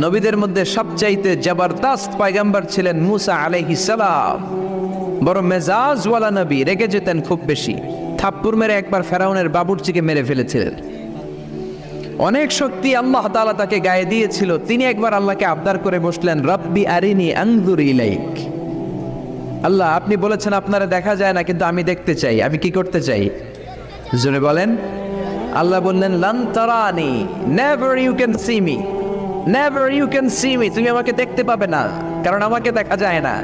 নবীদের মধ্যে সবচাইতে জবরদস্ত পয়গম্বর ছিলেন মুসা আলাইহিস সালাম। বড় মেজাজওয়ালা নবী, রেগে যেতেন খুব বেশি। থাপ্পড় মেরে একবার ফেরাউনের বাবুর্চিকে মেরে ফেলেছিলেন। অনেক শক্তি আল্লাহ তাআলা তাকে গায়ে দিয়েছিল। তিনি একবার আল্লাহকে আবদার করে বসলেন, রব্বি আরিনি আনজুর ইলাইক। আল্লাহ, আপনি বলেছেন আপনারা দেখা যায় না, কিন্তু আমি দেখতে চাই। আমি কি করতে চাই? জোরে বলেন। আল্লাহ বললেন, লান তারানি, never you can see me, never you can see me. তুমি আমাকে দেখতে পাবে না, কারণ আমাকে দেখা যায় না।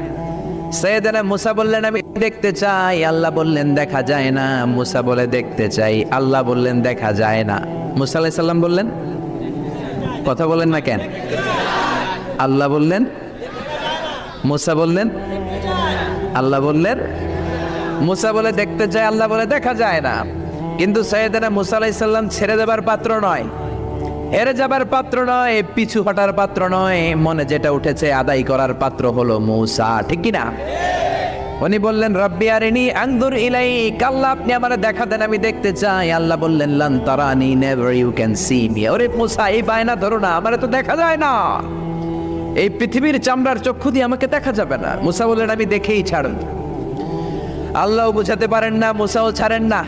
সাইয়েদনা মুসা বললেন, আমি দেখতে চাই। আল্লাহ বললেন, দেখা যায় না। মুসা বলে, দেখতে চাই। আল্লাহ বললেন, দেখা যায় না। মুসা আলাইহিস সালাম বললেন, কথা বলেন না কেন? আল্লাহ বললেন, মুসা বললেন, আল্লাহ বললেন। মুসা বলে দেখতে চাই, আল্লাহ বলে দেখা যায় না। কিন্তু সাইয়েদনা মুসা আলাইহিস সালাম ছেড়ে দেবার পাত্র নয়, হেরে যাবার পাত্র নয়, পিছু হটার পাত্র নয়। মনে যেটা উঠেছে আদায় করার পাত্র হলো মুসা, ঠিক কি না? উনি বললেন, রব্বি আরিনি আনজুর ইলাইক। আল্লাহ, আপনি আমারে দেখা দেন, আমি দেখতে চাই। আল্লাহ বললেন, লান তারানি, never you can see me. ওরে মুসা, এই বায়না ধরো না, আমারে তো দেখা যায় না। এই পৃথিবীর চামড়ার চক্ষু দিয়ে আমাকে দেখা যাবে না। মুসা বললেন, আমি দেখেই ছাড়ব। আল্লাহও বুঝাতে পারেন না, মুসাও ছাড়েন না।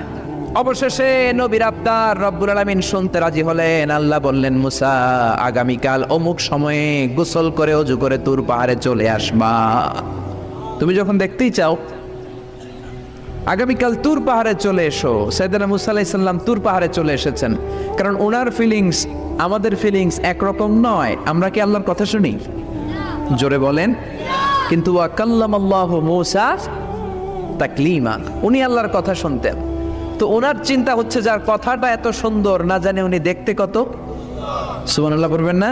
অবশেষে নবীর আবদার রব্বুল আলামিন শুনতে রাজি হলেন। আল্লাহ বললেন, মুসা, আগামীকাল অমুক সময়ে গোসল করে ওযু করে তুর পাহাড়ে চলে আসবা। তুমি যখন দেখতেই চাও, আগামীকাল তুর পাহাড়ে চলে এসো। সাইয়েদনা মুসা আলাইহিস সালাম তুর পাহাড়ে চলে এসেছেন, কারণ ওনার ফিলিংস আমাদের ফিলিংস একরকম নয়। আমরা কি আল্লাহর কথা শুনি? জোরে বলেন। কিন্তু ওয়া কাল্লামাল্লাহু মুসা তাকলিমা, উনি আল্লাহর কথা শুনতেন। তো ওনার চিন্তা হচ্ছে, যার কথাটা এত সুন্দর, না জানে উনি দেখতে কত। সুবহানাল্লাহ বলবেন না?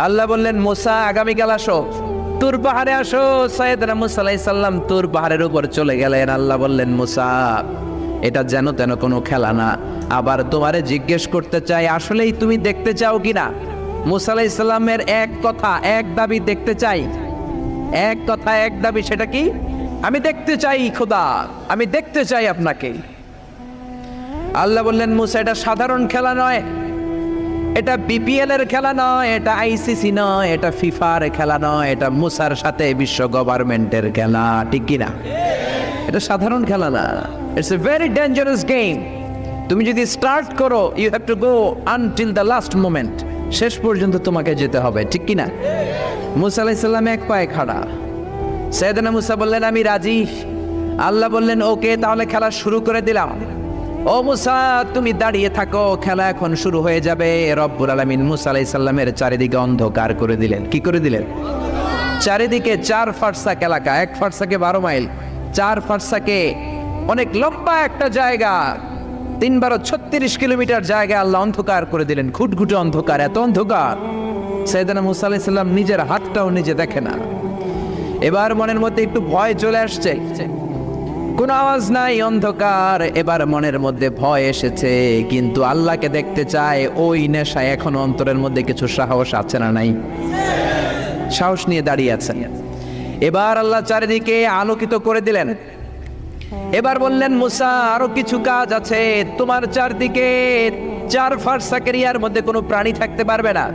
আল্লাহ বললেন, মুসা, আগামীকাল আসো, তুর পাহাড়ে আসো। সাইয়েদনা মুসা আলাইহিস সালাম তুর পাহাড়ের উপর চলে গেলেন। আল্লাহ বললেন, মুসা, এটা যেন তেন কোনো খেলা না। আবার তোমারে জিজ্ঞেস করতে চাই, আসলেই তুমি দেখতে চাও কিনা? মুসা আলাইহিস সালামের এক কথা এক দাবি, দেখতে চাই। এক কথা এক দাবি, সেটা কি? আমি দেখতে চাই খোদা, আমি দেখতে চাই আপনাকে। আল্লাহ বললেন, মুসা, এটা সাধারণ খেলা নয়, এটা বিপিএল এর খেলা নয়, এটা আইসিসি নয়, এটা ফিফার খেলা নয়, এটা মুসার সাথে বিশ্ব গভর্নমেন্টের খেলা, ঠিক কিনা? এটা সাধারণ খেলা না, it's a very dangerous game. তুমি যদি স্টার্ট করো, you have to go until the last moment. শেষ পর্যন্ত তোমাকে যেতে হবে, ঠিক কিনা? মুসা আলাইহিস সালাম এক পায়ে খাড়া। সাইয়েদনা মুসা বললেন, আমি রাজি। আল্লাহ বললেন, ওকে, তাহলে খেলা শুরু করে দিলাম। ও মুসা, তুমি দাঁড়িয়ে থাকো, খেলা এখন শুরু হয়ে যাবে। রব্বুল আলামিন মুসা আলাইহিস সালামের চারিদিকে অন্ধকার করে দিলেন। কি করে দিলেন? চারিদিকে 4 ফারসাক এলাকা, 1 ফারসাকে 12 মাইল, 4 ফারসাকে অনেক লম্বা একটা জায়গা, 3 × 36 কিলোমিটার জায়গা আল্লাহ অন্ধকার করে দিলেন। ঘুটঘুটে অন্ধকার, এত অন্ধকার সাইয়েদনা মুসা আলাইহিস সালাম নিজের হাতটাও নিজে দেখে না। এবার মনের মধ্যে একটু ভয় চলে আসছে, কোনো আওয়াজ নাই, অন্ধকার। এবার মনের মধ্যে ভয় এসেছে, কিন্তু আল্লাহকে দেখতে চায়। ওই নেশায় এখন অন্তরের মধ্যে কিছু সাহস আছে না নাই? সাহস নিয়ে দাঁড়িয়ে আছেন। এবার আল্লাহ চারিদিকে আলোকিত করে দিলেন। এবার বললেন, মুসা, আরো কিছু কাজ আছে। তোমার চারদিকে 4 ফারসাক এরিয়ার মধ্যে কোনো প্রাণী থাকতে পারবে না,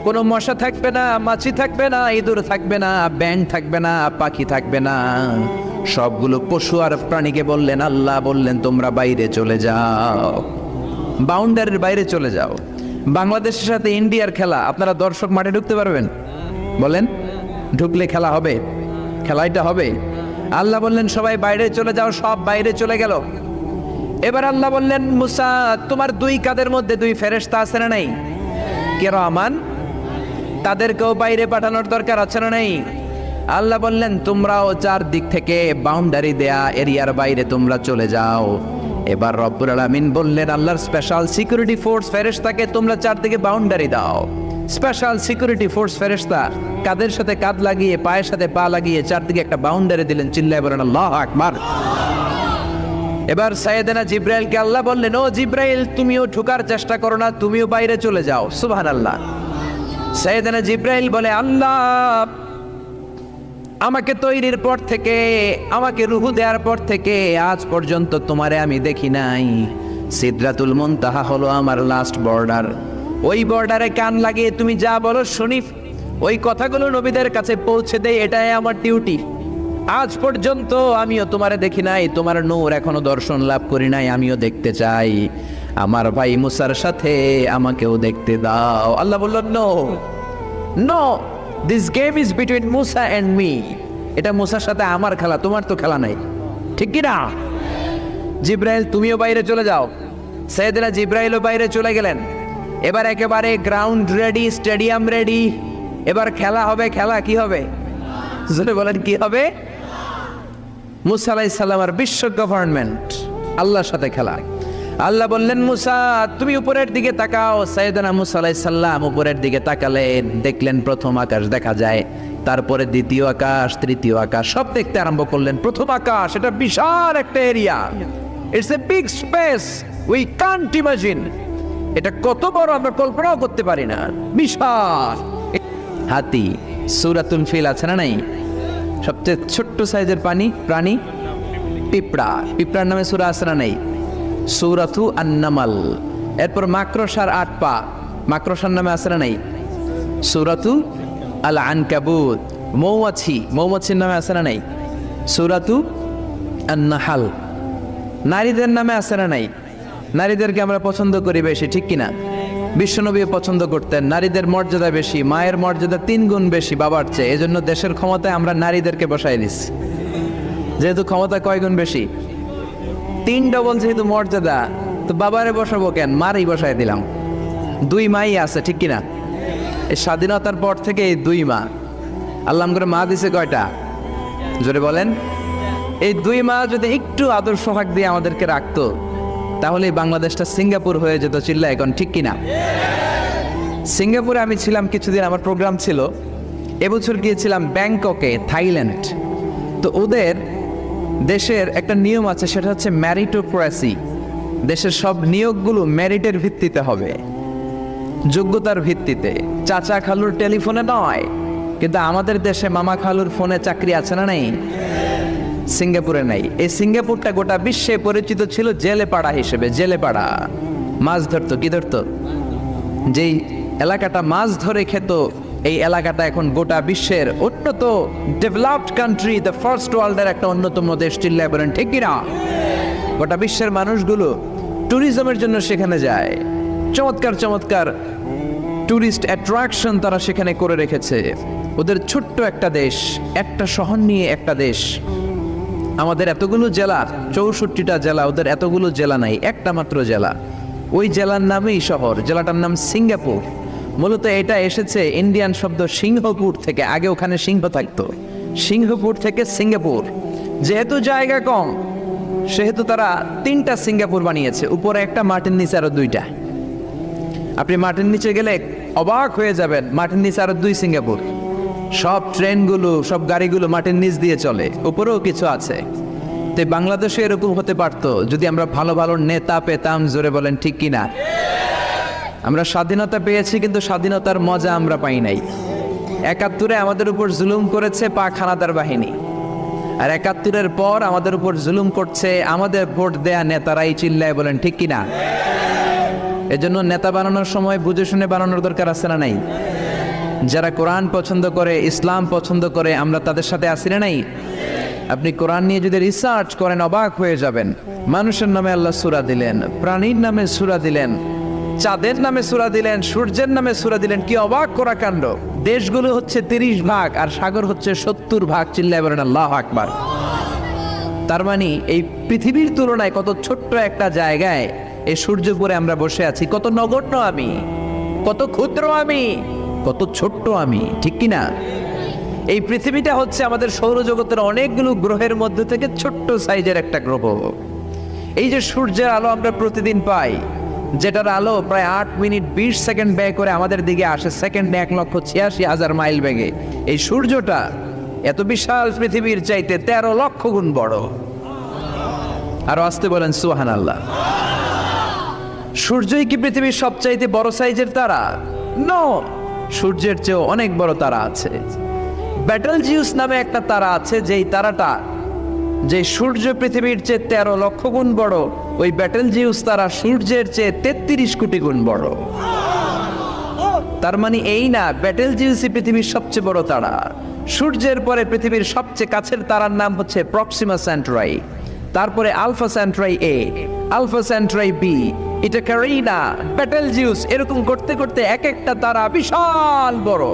কোনো মশা থাকবে না, মাছি থাকবে না, ইঁদুর থাকবে না, ব্যাঙ থাকবে না, পাখি থাকবে না। সবগুলো পশু আর প্রাণীকে বললেন, আল্লাহ বললেন, তোমরা বাইরে চলে যাও, বাউন্ডারির বাইরে চলে যাও। বাংলাদেশের সাথে ইন্ডিয়ার খেলা, আপনারা দর্শক মাঠে ঢুকতে পারবেন? বলেন, ঢুকলে খেলা হবে? খেলাটা হবে। আল্লাহ বললেন, সবাই বাইরে চলে যাও। সব বাইরে চলে গেল। এবার আল্লাহ বললেন, মুসা, তোমার 2 কাঁধের মধ্যে 2 ফেরেশতা আছে না নাই? কিরামান, তাদেরকেও বাইরে পাঠানোর দরকার আছে না নাই? আল্লাহ বললেন, তোমরাও 4 দিক থেকে বাউন্ডারি দেয়া এরিয়ার বাইরে তোমরা চলে যাও। এবার রব্বুল আলামিন বললেন, আল্লাহর স্পেশাল সিকিউরিটি ফোর্স ফেরেশতাকে তোমরা 4 দিকে বাউন্ডারি দাও। স্পেশাল সিকিউরিটি ফোর্স ফেরেশতা কাদের সাথে কাঁধ লাগিয়ে, পায়ের সাথে পা লাগিয়ে 4 দিকে একটা বাউন্ডারি দিলেন। চিল্লায় বলেন, আল্লাহু আকবার। এবার সাইয়েদনা জিব্রাইলকে আল্লাহ বললেন, ও জিব্রাইল, তুমিও ঢোকার চেষ্টা করো না, তুমিও বাইরে চলে যাও। সুবহানাল্লাহ। সাইয়েদনা জিব্রাইল বলে, আল্লাহ, আমাকে তৈরির পর থেকে, আমাকে রূহ দেওয়ার পর থেকে আজ পর্যন্ত তোমারে আমি দেখি নাই। সিদরাতুল মুনতাহা হলো আমার লাস্ট বর্ডার। ওই বর্ডারে কান লাগিয়ে তুমি যা বলো শুনি, ওই কথাগুলো নবীদের কাছে পৌঁছে দেয়, এটাই আমার ডিউটি। আজ পর্যন্ত আমিও তোমারে দেখি নাই, তোমার নূর এখনো দর্শন লাভ করি নাই, আমিও দেখতে চাই। আমার ভাই মুসার সাথে আমাকেও দেখতে দাও। আল্লাহ বলল, no no, this game is between Musa and me. এটা মুসার সাথে আমার খেলা, তোমার তো খেলা নাই, ঠিক কি না? জিব্রাইল তুমিও বাইরে চলে যাও। সাইয়েদনা জিব্রাইলও বাইরে চলে গেলেন। এবার একেবারে গ্রাউন্ড রেডি, স্টেডিয়াম রেডি। এবার খেলা হবে। খেলা কি হবে? জোরে বলেন, কি হবে? মুসা আলাইহিস সালামের বিশ্ব গভর্নমেন্ট, আল্লাহর সাথে খেলা। আল্লাহ বললেন, মুসা তুমি উপরের দিকে তাকাও। সাইয়েদনা মুসা আলাইহিস সালাম উপরের দিকে তাকালেন, দেখলেন প্রথম আকাশ দেখা যায়, তারপরে দ্বিতীয় আকাশ, তৃতীয় আকাশ, সব দেখতে আরম্ভ করলেন। প্রথম আকাশ, এটা বিশাল একটা area, it's a big space, we can't imagine. এটা কত বড় আমরা কল্পনাও করতে পারি না, বিশাল। হাতি, সূরাতুল ফিল আছে না নাই? সবচেয়ে ছোট্ট সাইজের প্রাণী পিঁপড়া, পিঁপড়ার নামে সূরা আছে না নাই? সূরাতু আন-নামাল। এরপর মাকড়সার 8 পা, মাকড়সার নামে আছে না নাই? সূরাতু আল-আনকাবুত। মৌমাছি, মৌমাছির নামে আছে না নাই? সূরাতু আন-নাহাল। নারীদের নামে আছে না নাই? নারীদেরকে আমরা পছন্দ করি বেশি, ঠিক কিনা? বিশ্বনবী পছন্দ করতেন, নারীদের মর্যাদা বেশি, মায়ের মর্যাদা 3 গুণ বেশি বাবার চেয়ে। এজন্য দেশের ক্ষমতায় আমরা নারীদেরকে বসাই দিচ্ছি। যেহেতু ক্ষমতা কয় গুণ বেশি, 3 ডবল যেহেতু মর্যাদা, তো বাবারে বসাবো কেন, মারই বসাই দিলাম। 2 মাই আছে, ঠিক কিনা? এই স্বাধীনতার পর থেকে এই 2 মা। আল্লাহ করে মা দিছে কয়টা? জোরে বলেন। এই 2 মা যদি একটু আদর সোহাগ দিয়ে আমাদেরকে রাখতো, তাহলে বাংলাদেশটা সিঙ্গাপুর হয়ে যেত। চিল্লা এখন, ঠিক কিনা? সিঙ্গাপুরে আমি ছিলাম কিছুদিন, আমার প্রোগ্রাম ছিল। এবছর গিয়েছিলাম ব্যাংককে, থাইল্যান্ড। তো ওদের দেশের একটা নিয়ম আছে, সেটা হচ্ছে ম্যারিটোক্রেসি। দেশের সব নিয়োগগুলো মেরিটের ভিত্তিতে হবে, যোগ্যতার ভিত্তিতে। চাচা খালুর টেলিফোনে নয়। কিন্তু আমাদের দেশে মামা খালুর ফোনে চাকরি আছে না নাই? সিঙ্গাপুরে নাই। এই সিঙ্গাপুরটা গোটা বিশ্বে পরিচিত ছিল জেলেপাড়া হিসেবে। জেলেপাড়া মাছ ধরতো, কি ধরতো? যেই এলাকাটা মাছ ধরে খেত, এই এলাকাটা এখন গোটা বিশ্বের উন্নত ডেভেলপড কান্ট্রি, দ্য ফার্স্ট ওয়ার্ল্ডের একটা অন্যতম দেশ। চিল্লায় বলেন, ঠিক কিনা? গোটা বিশ্বের মানুষগুলো ট্যুরিজমের জন্য সেখানে যায়। চমৎকার চমৎকার ট্যুরিস্ট অ্যাট্রাকশন তারা সেখানে করে রেখেছে। ওদের ছোট্ট একটা দেশ, একটা শহর নিয়ে একটা দেশ। আমাদের এতগুলো জেলা, 64টা জেলা, ওদের এতগুলো জেলা নাই, একটা মাত্র জেলা। ওই জেলার নামেই শহর, জেলাটার নাম সিঙ্গাপুর। মূলত এটা এসেছে ইন্ডিয়ান শব্দ সিংহপুর থেকে। আগে ওখানে সিংহ থাকতো, সিংহপুর থেকে সিঙ্গাপুর। যেহেতু জায়গা কম, সেহেতু তারা 3টা সিঙ্গাপুর বানিয়েছে, উপরে একটা, মাটির নিচে আরো 2টা। আপনি মাটির নিচে গেলে অবাক হয়ে যাবেন, মাটির নিচে আরো 2 সিঙ্গাপুর। সব ট্রেনগুলো, সব গাড়িগুলো মাটির নিচ দিয়ে চলে, উপরেও কিছু আছে। তো বাংলাদেশে এরকম হতে পারতো যদি আমরা ভালো ভালো নেতা পেতাম। জোরে বলেন, ঠিক কিনা? আমরা স্বাধীনতা পেয়েছি, কিন্তু স্বাধীনতার মজা আমরা পাই নাই। 71-এ আমাদের উপর জুলুম করেছে পাক হানাদার বাহিনী, আর 71-এর পর আমাদের উপর জুলুম করছে আমাদের ভোট দেয়া নেতারাই। চিল্লায় বলেন, ঠিক কিনা? এজন্য নেতা বানানোর সময় বুঝে শুনে বানানোর দরকার আছে না নাই? যারা কোরআন পছন্দ করে, ইসলাম পছন্দ করে, আমরা তাদের সাথে আসি না নাই? আপনি কোরআন নিয়ে যদি রিসার্চ করেন, অবাক হয়ে যাবেন। মানুষের নামে আল্লাহ সূরা দিলেন, প্রাণীর নামে সূরা দিলেন, চাঁদের নামে সূরা দিলেন, সূর্যের নামে সূরা দিলেন। কি অবাক করা কাণ্ড! দেশগুলো হচ্ছে 30 ভাগ আর সাগর হচ্ছে 70 ভাগ। চিল্লায় বলেন আল্লাহু আকবার। তার মানে এই পৃথিবীর তুলনায় কত ছোট্ট একটা জায়গায় এই সূর্যপুরে আমরা বসে আছি। কত নগণ্য আমি, কত ক্ষুদ্র আমি, কত ছোট্ট আমি, ঠিক কিনা? এই পৃথিবীটা হচ্ছে আমাদের সৌরজগতের অনেকগুলো গ্রহের মধ্যে থেকে ছোট্ট সাইজের একটা গ্রহ। এই যে সূর্যের আলো আমরা প্রতিদিন পাই, যেটার আলো প্রায় 8 মিনিট 20 সেকেন্ড ব্যয় করে আমাদের দিকে আসে, সেকেন্ডে 1,86,000 মাইল বেগে। এই সূর্যটা এত বিশাল পৃথিবীর চাইতে 13 লক্ষ গুণ বড়। আরো আসতে বলেন সুবহানাল্লাহ। সূর্যই কি পৃথিবীর সবচাইতে বড় সাইজের তারা? নো, সূর্যের চেয়েও অনেক বড় তারা আছে। ব্যাটেলজিউস নামে একটা তারা আছে, যেই তারাটা, যে সূর্য পৃথিবীর চেয়ে 13 লক্ষ গুণ বড়, ওই ব্যাটেলজিউস তারা সূর্যের চেয়ে 33 কোটি গুণ বড়। তার মানে এই না ব্যাটেল জিউসি পৃথিবীর সবচেয়ে বড় তারা। সূর্যের পরে পৃথিবীর সবচেয়ে কাছের তারার নাম হচ্ছে প্রক্সিমা সেন্টরাই, তারপরে আলফা সেন্টরাই এ, আলফা সেন্টরাই বি, এটা ক্যারিনা, ব্যাটেল জিউস, এরকম করতে করতে এক একটা তারা বিশাল বড়।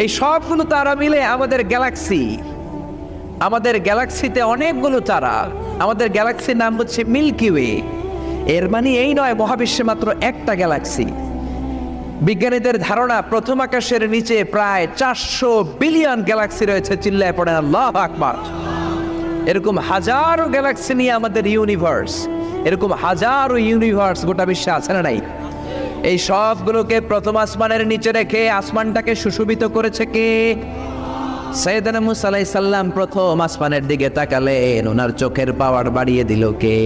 এই সবগুলো তারা মিলে আমাদের গ্যালাক্সি। আমাদের গ্যালাক্সিতে অনেকগুলো তারা। আমাদের গ্যালাক্সির নাম হচ্ছে মিল্কি ওয়ে। এর মানে এই নয় মহাবিশ্বে মাত্র একটা গ্যালাক্সি। বিজ্ঞানীদের ধারণা প্রথম আকাশের নিচে প্রায় 400 বিলিয়ন গ্যালাক্সি রয়েছে। চিল্লায় পড়ে আল্লাহু আকবার। এরকম হাজারো গ্যালাক্সি নিয়ে আমাদের ইউনিভার্স, এরকম হাজারো ইউনিভার্স গোটা বিশ্বে আছে না নাই? এই সবগুলোকে প্রথম আসমানের নিচে রেখে আসমানটাকে সুশোভিত করেছে কে? সাইয়েদনা মুসা আলাইহিস সালাম প্রথম আসমানের দিকে তাকালেন, ওনার চোখের পাওয়ার বাড়িয়ে দিল কে?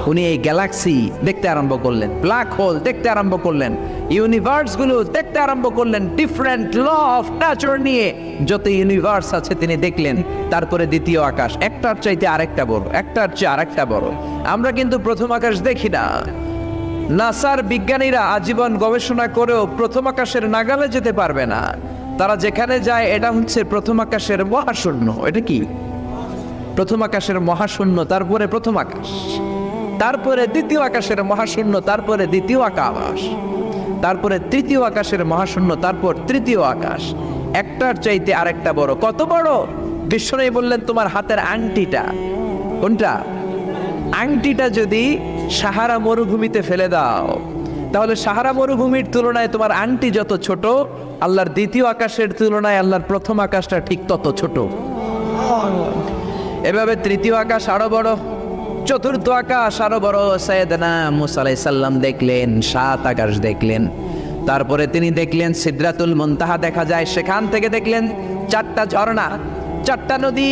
উনি এই গ্যালাক্সি দেখতে আরম্ভ করলেন, ব্ল্যাক হোল দেখতে আরম্ভ করলেন, ইউনিভার্সগুলো দেখতে আরম্ভ করলেন, ডিফারেন্ট ল অফ নেচার নিয়ে যত ইউনিভার্স আছে তিনি দেখলেন। তারপরে দ্বিতীয় আকাশ, একটার চাইতে আরেকটা বড়, একটার চেয়ে আরেকটা বড়। আমরা কিন্তু প্রথম আকাশ দেখি না। নাসার বিজ্ঞানীরা আজীবন গবেষণা করেও প্রথম আকাশের নাগালে যেতে পারবে না। তারা যেখানে যায় এটা হচ্ছে প্রথম আকাশের মহাশূন্য। এটা কি? প্রথম আকাশের মহাশূন্য, তারপরে প্রথম আকাশ, তারপরে দ্বিতীয় আকাশের মহাশূন্য, তারপরে দ্বিতীয় আকাশ, তারপরে তৃতীয় আকাশের মহাশূন্য, তারপর তৃতীয় আকাশ। একটার চাইতে আরেকটা বড়। কত বড়? বিশ্বনবী বললেন তোমার হাতের আংটিটা, কোনটা? আংটিটা যদি সাহারা মরুভূমিতে ফেলে দাও, তাহলে সাহারা মরুভূমির তুলনায় তোমার আংটি যত ছোট, আল্লাহর দ্বিতীয় আকাশের তুলনায় আল্লাহর প্রথম আকাশটা ঠিক তত ছোট। এভাবে তৃতীয় আকাশ আরো বড়, চতুর্থ আকাশ আরো বড়। সাইয়েদনা মুসা আলাইহিস সালাম দেখলেন 7 আকাশ দেখলেন। তারপরে তিনি দেখলেন সিদরাতুল মুনতাহা দেখা যায়, সেখান থেকে দেখলেন 4টা ঝর্ণা, 4টা নদী,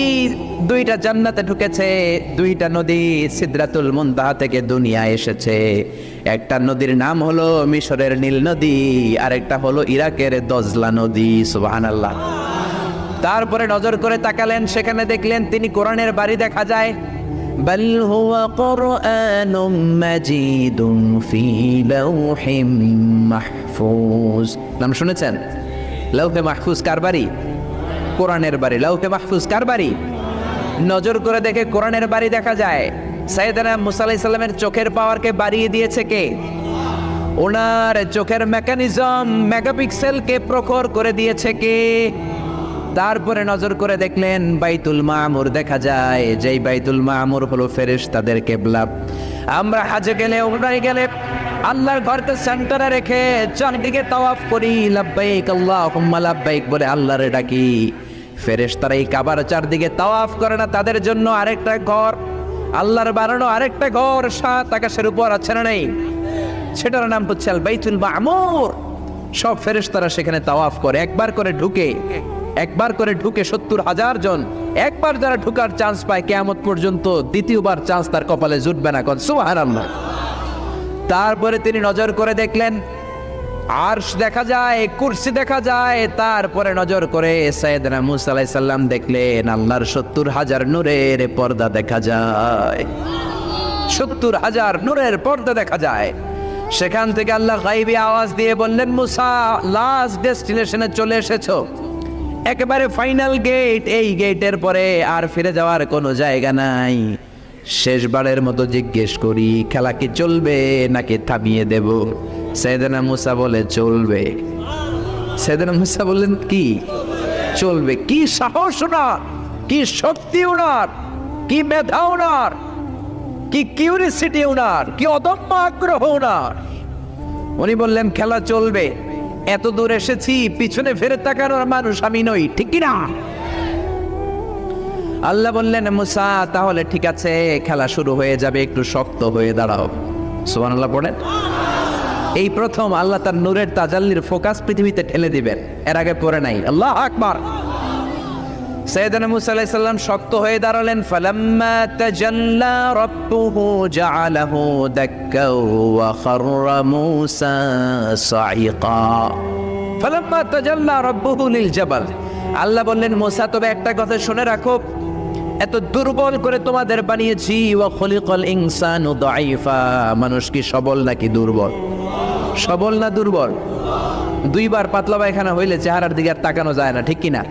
2টা জান্নাতে ঢুকেছে, 2টা নদী সিদরাতুল মুনতাহা থেকে দুনিয়ায় এসেছে। একটা নদীর নাম হলো মিশরের নীল নদী, আরেকটা হলো ইরাকের দজলা নদী। সুবহানাল্লাহ। তারপরে নজর করে তাকালেন, সেখানে দেখলেন তিনি কোরআনের বাড়ি দেখা যায়। বাল হুয়া কুরআনুম মাজিদুন ফি লাওহিম মাহফুজ। নাম শুনেছেন? লাওহে মাহফুজ কার বাড়ি? কোরআনের বাড়ি। লাওহে মাহফুজ কার বাড়ি? নজর করে দেখে কোরআনের বাড়ি দেখা যায়। সাইয়েদনা মুসা আলাইহিস সালামের চোখের পাওয়ারকে বাড়িয়ে দিয়েছে কে? ওনার চোখের মেকানিজম, মেগাপিক্সেলকে প্রখর করে দিয়েছে কে? তারপরে নজর করে দেখলেন বাইতুল মামুর দেখা যায়, যেই বাইতুল মামুর হলো ফেরেশতাদের কিবলা। আমরা হাজে গেলে, উমরায় গেলে আল্লাহর ঘরকে সেন্টারে রেখে চারদিকে তাওয়াফ করি, লাব্বাইক আল্লাহুম্মা লাব্বাইক বলে আল্লাহরে ডাকি। ফেরেশতারা এই কাবার চারদিকে তাওয়াফ করে না, তাদের জন্য আরেকটা ঘর, আল্লাহর বানানো আরেকটা ঘর 7 আকাশের উপর আছে না নেই? সেটার নাম হচ্ছে আল বাইতুল মামুর। সব ফেরেশতারা সেখানে তাওয়াফ করে, একবার করে ঢুকে 70,000 জন। একবার যারা ঢুকার চান্স পায় কিয়ামত পর্যন্ত দ্বিতীয়বার চান্স তার কপালে জুটবে না। সুবহানাল্লাহ। তারপরে তিনি নজর করে দেখলেন আরশ দেখা যায়, কুরসি দেখা যায়। তারপরে নজর করে সাইয়েদনা মুসা আলাইহিস সালাম দেখলেন আল্লাহর 70,000 নূরের পর্দা দেখা যায়। 70,000 নূরের পর্দা দেখা যায়। সেখান থেকে আল্লাহ গায়বী আওয়াজ দিয়ে বললেন, মুসা লাস্ট ডেস্টিনেশনে চলে এসেছো, একেবারে ফাইনাল গেট। এই গেটের পরে আর ফিরে যাওয়ার কোনো জায়গা নাই। শেষবারের মতো জিজ্ঞেস করি, খেলা কি চলবে নাকি থামিয়ে দেব? সাইয়েদনা মুসা বলে চলবে। সাইয়েদনা মুসা বললেন কি চলবে? কি সাহস ওনার, কি শক্তি ওনার, কি মেধা ওনার, কি কিউরিসিটি ওনার, কি অদম্য আগ্রহ ওনার। উনি বললেন খেলা চলবে। এত দূর এসেছি, পিছনে ফেরত তাকানোর মানুষ আমি নই, ঠিক কি না? আল্লাহ বললেন মুসা তাহলে ঠিক আছে, খেলা শুরু হয়ে যাবে, একটু শক্ত হয়ে দাঁড়াও। সুবহানাল্লাহ পড়েন। এই প্রথম আল্লাহ তার নূরের তাজাল্লির ফোকাস পৃথিবীতে ঠেলে দিবেন, এর আগে পড়ে নাই। আল্লাহু আকবার। সাইয়েদনা মুসা আলাইহিস সালাম শক্ত হয়ে দাঁড়ালেন। ফালাম্মা তাজাল্লা রাব্বুহু জাআলাহু দাক্কা ওয়া খাররা মুসা সাইকা। ফালাম্মা তাজাল্লা রাব্বুহু লিল জাবাল। আল্লাহ বললেন মুসা তবে একটা কথা শুনে রাখো, এত দুর্বল করে তোমাদের বানিয়েছি। ওয়া খুলিকাল ইনসানু দাঈফা। মানুষ কি সবল নাকি দুর্বল? সবল না দুর্বল? দুইবার পাতলা পায়খানা হইলে চেহারার দিকে আর তাকানো যায় না, ঠিক কিনা?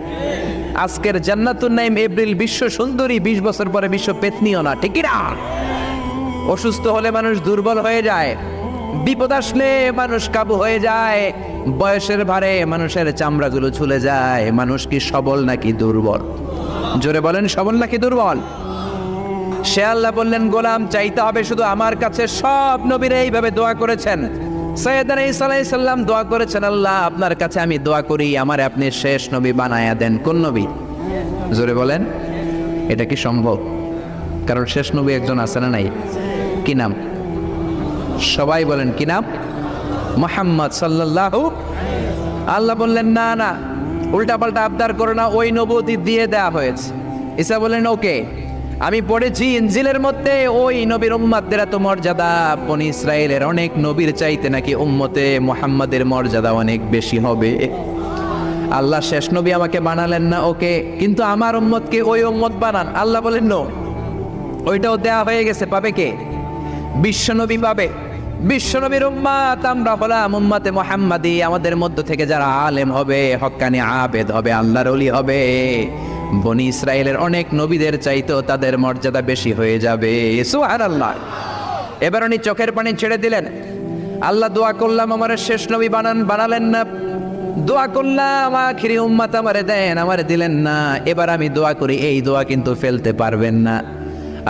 আজকের জান্নাতুন নাইম এপ্রিল বিশ্ব সুন্দরী, 20 বছর পরে বিশ্ব পেতনিও না, ঠিক কিনা? অসুস্থ হলে মানুষ দুর্বল হয়ে যায়, বিপদ আসলে মানুষ কাবু হয়ে যায়, বয়সের ভারে মানুষের চামড়াগুলো ঝুলে যায়। মানুষ কি সবল নাকি দুর্বল? জোরে বলেন, সবল নাকি দুর্বল? সে আল্লাহ বললেন, গোলাম চাইতে হবে শুধু আমার কাছে। সব নবীরা এইভাবে দোয়া করেছেন। সাইয়েদনা ঈসা আলাইহিস সালাম দোয়া করেছেন, আল্লাহ আপনার কাছে আমি দোয়া করি আমারে আপনি শেষ নবী বানায়া দেন। কোন নবী? জোরে বলেন, এটা কি সম্ভব? কারণ শেষ নবী একজন আছে না নাই? কি নাম? সবাই বলেন কি নাম? মুহাম্মদ সাল্লাল্লাহু। আল্লাহ বললেন, না না, উল্টা পাল্টা আবদার করো না, ওই নবুয়তি দিয়ে দেয়া হয়েছে। ঈসা বললেন, ওকে, আমি পড়েছি ইনজিলের মধ্যে ওই নবীর উম্মতদের এত মর্যাদা, বনি ইসরায়েলের অনেক নবীর চাইতে নাকি উম্মতে মুহাম্মাদের মর্যাদা অনেক বেশি হবে। আল্লাহ শেষ নবী আমাকে বানালেন না, ওকে, কিন্তু আমার উম্মতকে ওই উম্মত বানান। আল্লাহ বলেন, নো, ওইটাও দেয়া হয়ে গেছে, পাবে কে? বিশ্বনবী পাবে। বিশ্বনবীর উম্মত আমরা হলাম উম্মতে মুহাম্মাদি। আমাদের মধ্য থেকে যারা আলেম হবে, হক্কানি আবেদ হবে, আল্লাহর ওলি হবে, বনি ইসরায়েলের অনেক নবীদের চাইতেও তাদের মর্যাদা বেশি হয়ে যাবে। সুবহানাল্লাহ। এবার উনি চোখের পানি ছেড়ে দিলেন। আল্লাহ দোয়া করলাম আমার শেষ নবী বানালেন না। দোয়া করলাম আখিরি উম্মত আমারে দেন, আমারে দিলেন না। এবার আমি দোয়া করি, এই দোয়া কিন্তু ফেলতে পারবেন না।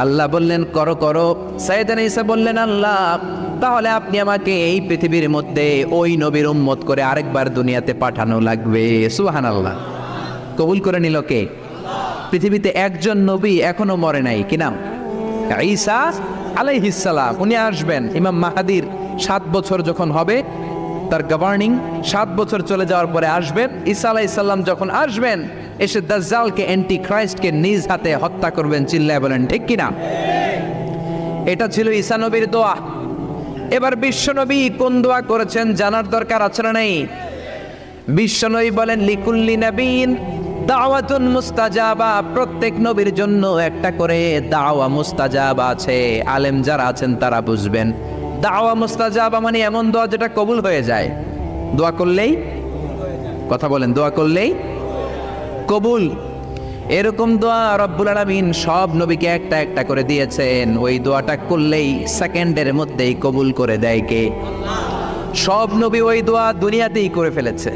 আল্লাহ বললেন, করো করো। সাইয়েদনা ঈসা বললেন, আল্লাহ তাহলে আপনি আমাকে এই পৃথিবীর মধ্যে ওই নবীর উম্মত করে আরেকবার দুনিয়াতে পাঠানো লাগবে। সুবহানাল্লাহ। কবুল করে নিল কে? পৃথিবীতে একজন নবী এখনো মরে নাই, কি নাম? ঈসা আলাইহিস সালাম। উনি আসবেন ইমাম মাহাদির 7 বছর যখন হবে, তার গভর্নিং 7 বছর চলে যাওয়ার পরে আসবেন। ঈসা আলাইহিস সালাম যখন আসবেন, এসে দাজ্জালকে, অ্যান্টি ক্রাইস্টকে নিজ হাতে হত্যা করবেন। চিল্লায় বলেন ঠিক কিনা? এটা ছিল ঈসা নবীর দোয়া। এবার বিশ্বনবী কোন দোয়া করেছেন জানার দরকার আছে না নেই? বিশ্বনবী বলেন, লিকুল্লি নবীন দাওয়াতুন মুস্তাজাবা। প্রত্যেক নবীর জন্য একটা করে দাওয়া মুস্তাজাবা আছে। আলেম যারা আছেন তারা বুঝবেন, দাওয়া মুস্তাজাবা মানে এমন দোয়া যেটা কবুল হয়ে যায়। দোয়া করলেই, কথা বলেন, দোয়া করলেই কবুল। এরকম দোয়া রব্বুল আলামিন সব নবীকে একটা একটা করে দিয়েছেন। ওই দোয়াটা করলেই সেকেন্ডের মধ্যেই কবুল করে দেয় কে? সব নবী ওই দোয়া দুনিয়াতেই করে ফেলেছে।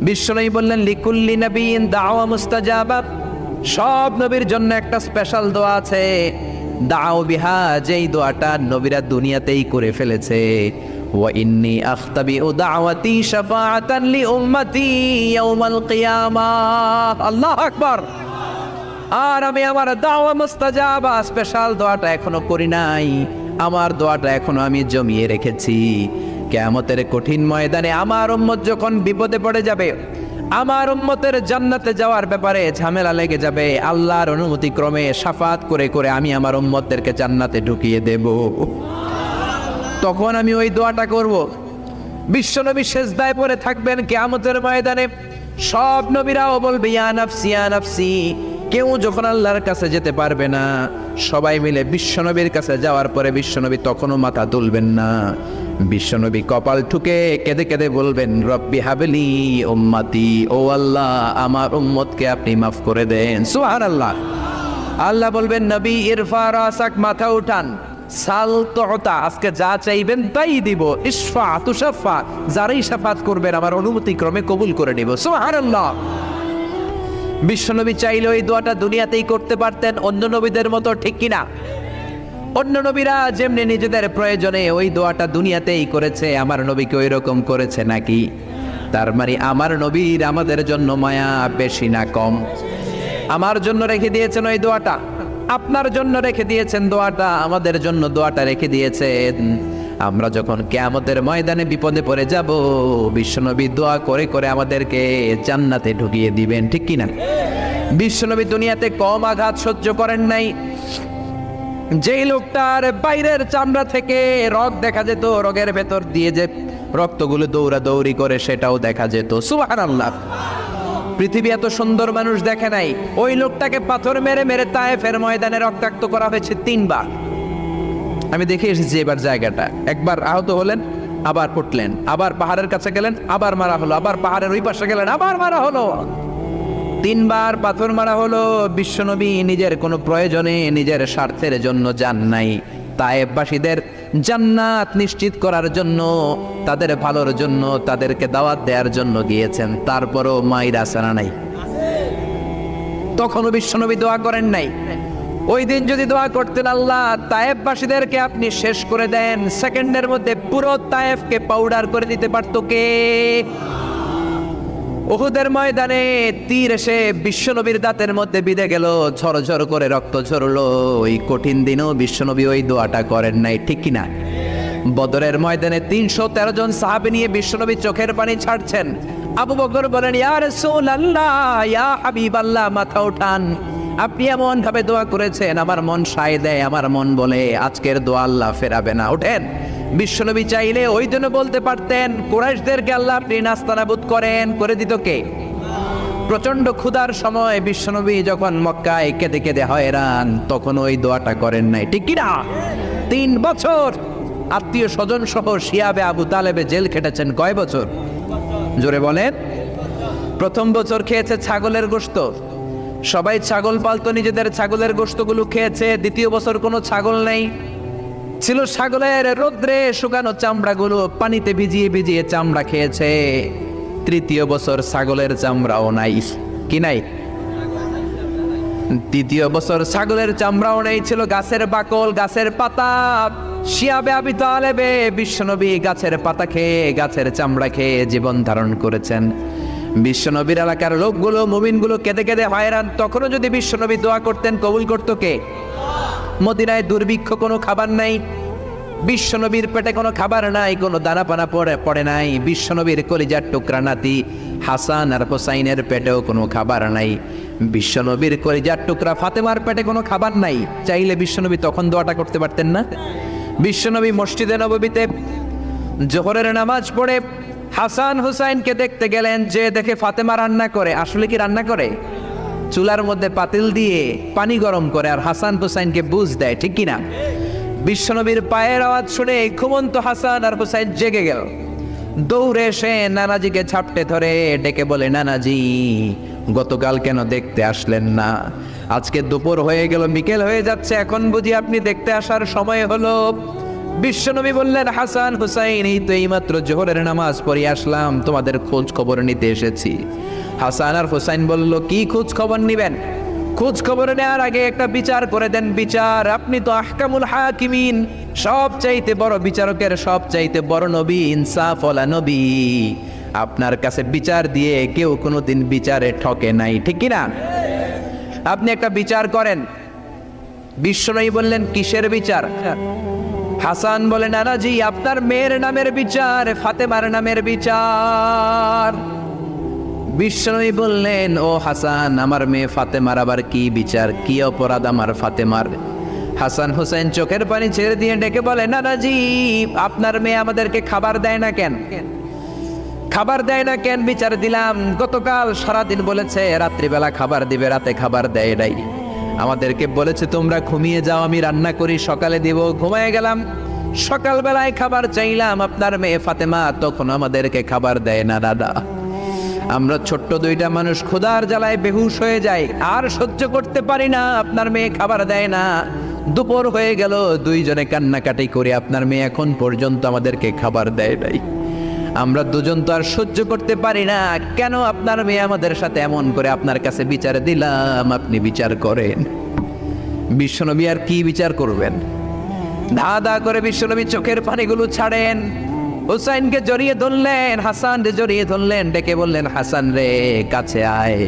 বিশ্বনবী বললেন, লিকুল্লি নবীন দাওয়া মুস্তাজাবা। সব নবীর জন্য একটা স্পেশাল দোয়া আছে, দাও বিহা, যেই দোয়াটা নবীরা দুনিয়াতেই করে ফেলেছে। ওয়া ইন্নী আখতাবিউ দাওয়াতি শাফাআতান লি উম্মতি ইয়াউমাল কিয়ামাহ। আল্লাহু আকবার। আর আমি আমার দাওয়া মুস্তাজাবা স্পেশাল দোয়াটা এখনো করি নাই। আমার দোয়াটা এখনো আমি জমিয়ে রেখেছি। কিয়ামতের কঠিন ময়দানে আমার উম্মত যখন বিপদে পড়ে যাবে, আমার উম্মতের জান্নাতে যাওয়ার ব্যাপারে ঝামেলা লেগে যাবে, আল্লাহর অনুমতি ক্রমে শাফাত করে করে আমি আমার উম্মতদেরকে জান্নাতে ঢুকিয়ে দেব। তখন আমি ওই দোয়াটা করব। বিশ্বনবী সেজদায় পড়ে থাকবেন কিয়ামতের ময়দানে। সব নবীরাও বলবে, ইয়া নাফসি ইয়া নাফসি। কেউ যখন আল্লাহর কাছে যেতে পারবে না, সবাই মিলে বিশ্বনবীর কাছে যাওয়ার পরে বিশ্বনবী তখনও মাথা তুলবেন না। বিশ্বনবী কপাল ঠুকে কেঁদে কেঁদে বলবেন, রব্বি হাবলি উম্মতি। ও আল্লাহ, আমার উম্মতকে আপনি মাফ করে দেন। সুবহানাল্লাহ। আল্লাহ বলবেন, নবী ইরফা রাসাক, মাথা উঠান, সাল তুতা, আজকে যা চাইবেন তাই দিব। ইশফা তুশাফা, যারাই শাফাত করবেন আমার অনুমতি ক্রমে কবুল করে নিব। সুবহানাল্লাহ। বিশ্বনবী চাইলে ওই দোয়াটা দুনিয়াতেই করতে পারতেন অন্য নবীদের মতো, ঠিক কিনা? অন্য নবীরা যেমনি নিজেদের প্রয়োজনে ওই দোয়াটা দুনিয়াতেই করেছে, আমার নবীকে ওই রকম করেছে নাকি? তার মানে আমার নবীর আমাদের জন্য মায়া বেশি না কম? আমার জন্য রেখে দিয়েছেন ওই দোয়াটা, আপনার জন্য রেখে দিয়েছেন দোয়াটা, আমাদের জন্য দোয়াটা রেখে দিয়েছেন। আমরা যখন কিয়ামতের ময়দানে বিপদে পড়ে যাব, বিশ্বনবী দোয়া করে করে আমাদেরকে জান্নাতে ঢুকিয়ে দিবেন, ঠিক কিনা? বিশ্বনবী দুনিয়াতে কম আঘাত সহ্য করেন নাই। যেই লোকটার বাইরের চামড়া থেকে রগ দেখা যেত, রগের ভেতর দিয়ে যে রক্তগুলো দৌড়াদৌড়ি করে সেটাও দেখা যেত। সুবহানাল্লাহ। পৃথিবী এত সুন্দর মানুষ দেখে নাই। ওই লোকটাকে পাথর মেরে মেরে তায়েফের ময়দানে রক্তাক্ত করা হয়েছে 3 বার। আমি দেখে এসেছি এবার জায়গাটা। একবার আহত হলেন, আবার পড়লেন, আবার পাহাড়ের কাছে গেলেন, আবার মারা হলো, আবার পাহাড়ের ওই পাশে গেলেন, আবার মারা হলো। 3 বার পাথর মারা হলো। বিশ্বনবী নিজের কোনো প্রয়োজনে, নিজের স্বার্থের জন্য যান নাই, তায়েফবাসীদের জান্নাত নিশ্চিত করার জন্য, তাদের ভালোর জন্য, তাদেরকে দাওয়াত দেওয়ার জন্য গিয়েছেন। তারপরও মাইর আসানা নাই, তখনও বিশ্বনবী দোয়া করেন নাই। ওই দিন যদি দোয়া করতেন, আল্লাহ তায়েফবাসীদেরকে আপনি শেষ করে দেন, সেকেন্ডের মধ্যে পুরো তায়েফকে পাউডার করে দিতে পারতো কে? উহুদের ময়দানে তীর এসে বিশ্বনবীর দাঁতের মধ্যে বিঁধে গেল, ঝরঝর করে রক্ত ঝরলো। ওই কঠিন দিনেও বিশ্বনবী ওই দোয়াটা করেন নাই, ঠিক কিনা? বদরের ময়দানে 313 জন সাহাবী নিয়ে বিশ্বনবী চোখের পানি ছাড়ছেন। আবু বকর বলেন, ইয়া রাসূলুল্লাহ, ইয়া হাবিবাল্লাহ, মাথা উঠান, আপনি এমন ভাবে দোয়া করেছেন, আমার মন সায় দেয়, আমার মন বলে আজকের দোয়া আল্লাহ ফেরাবে না, ওঠেন। বিশ্বনবী চাইলে ওই জন্য বলতে পারতেন, কুরাইশদেরকে আল্লাহ আপনি নাস্তানাবুদ করেন, করে দিত কে? প্রচন্ড ক্ষুধার সময় বিশ্বনবী যখন মক্কায় কেঁদে কেঁদে হয়রান, তখন ওই দোয়াটা করেন নাই, ঠিক কিনা? 3 বছর আত্মীয় স্বজন সহ শিয়াবে আবু তালেবে জেল খেটেছেন। কয় বছর? জোরে বলেন। প্রথম বছর খেয়েছে ছাগলের গোশত, সবাই ছাগল পালতো, নিজেদের ছাগলের গোশতগুলো খেয়েছে। দ্বিতীয় বছর কোনো ছাগল নেই, ছিল ছাগলের রোদ্রে শুকানো চামড়াগুলো পানিতে ভিজিয়ে ভিজিয়ে চামড়া খেয়েছে। তৃতীয় বছর ছাগলের চামড়াও নাই, কি নাই? তৃতীয় বছর ছাগলের চামড়াও নেই, ছিল গাছের বাকল, গাছের পাতা। শিয়াবে আবি তালেবে বিশ্বনবী গাছের পাতা খেয়ে, গাছের চামড়া খেয়ে জীবন ধারণ করেছেন। বিশ্বনবীর এলাকার লোকগুলো, মুমিনগুলো কেঁদে কেঁদে হয়রান। তখনও যদি বিশ্বনবী দোয়া করতেন, কবুল করত কে? মদিনায় দুর্ভিক্ষ, কোনো খাবার নাই, বিশ্বনবীর পেটে কোনো খাবার নাই, কোনো দানা পানা পড়ে নাই। বিশ্বনবীর কলিজার টুকরা নাতি হাসান আর হোসাইনের পেটেও কোনো খাবার নাই। বিশ্বনবীর কলিজার টুকরা ফাতেমার পেটে কোনো খাবার নাই। চাইলে বিশ্বনবী তখন দোয়াটা করতে পারতেন না? বিশ্বনবী মসজিদে নববীতে জোহরের নামাজ পড়ে হাসান হুসাইনকে দেখতে গেলেন, যে দেখে ফাতেমা রান্না করে। আসলে কি রান্না করে? চুলার মধ্যে পাতিল দিয়ে পানি গরম করে আর হাসান হুসাইনকে বুঝ দেয়, ঠিক কিনা? বিশ্বনবীর পায়ের আওয়াজ শুনে ঘুমন্ত হাসান আর হুসাইন জেগে গেল। দৌড়ে এসে নানাজিকে ঝাপটে ধরে ডেকে বলে, নানাজি, গতকাল কেন দেখতে আসলেন না? আজকে দুপুর হয়ে গেল, বিকেল হয়ে যাচ্ছে, এখন বুঝি আপনি দেখতে আসার সময় হলো? বিশ্বনবী বললেন, হাসান হুসাইন, এই তো এইমাত্র জোহরের নামাজ পড়ে আসলাম, তোমাদের খোঁজ খবর নিতে এসেছি। হাসান আর হুসাইন বলল, কি খোঁজ খবর নিবেন? খোঁজ খবর নেওয়ার আগে একটা বিচার করে দেন। বিচার? আপনি তো আহকামুল হাকিমিন, সব চাইতে বড় বিচারকের সব চাইতে বড় নবী, ইনসাফওয়ালা নবী। আপনার কাছে বিচার দিয়ে কেউ কোনোদিন বিচারে ঠকে নাই, ঠিক কিনা? আপনি একটা বিচার করেন। বিশ্বনবী বললেন, কিসের বিচার? হাসান বলে, নানাজি, আপনার মেয়ের নামের বিচার, ফাতেমার নামের বিচার। বিশ্বনবী বললেন, ও হাসান, আমার মেয়ে ফাতেমার আবার কি বিচার? কি অপরাধ আমার ফাতেমার? হাসান হুসাইন চোখের পানি ছেড়ে দিয়ে ডেকে বলে, নানাজি, আপনার মেয়ে আমাদেরকে খাবার দেয় না কেন? খাবার দেয় না কেন বিচার দিলাম। গতকাল সারাদিন বলেছে রাত্রিবেলা খাবার দিবে, রাতে খাবার দেয় নাই। আমাদেরকে বলেছে তোমরা ঘুমিয়ে যাও, আমি রান্না করি, সকালে দিব। ঘুমিয়ে গেলাম, সকালবেলায় খাবার চাইলাম, আপনার মেয়ে ফাতেমা তখন আমাদেরকে খাবার দেয় না। দাদা, আমরা ছোট্ট 2টা মানুষ ক্ষুধার জ্বালায় বেহুশ হয়ে যাই, আর সহ্য করতে পারি না, আপনার মেয়ে খাবার দেয় না। দুপুর হয়ে গেল, 2 জনে কান্নাকাটি করে, আপনার মেয়ে এখন পর্যন্ত আমাদেরকে খাবার দেয় নাই। আমরা 2 জন তো আর সহ্য করতে পারি না, কেন আপনার মেয়ে আমাদের সাথে এমন করে? আপনার কাছে বিচার দিলাম, আপনি বিচার করেন। বিশ্বনবী আর কি বিচার করবেন? ধা ধা করে বিশ্বনবী চোখের পানিগুলো ছাড়েন। হুসাইনকে জড়িয়ে ধরলেন, হাসান রে জড়িয়ে ধরলেন, ডেকে বললেন, হাসান রে, কাছে আয়।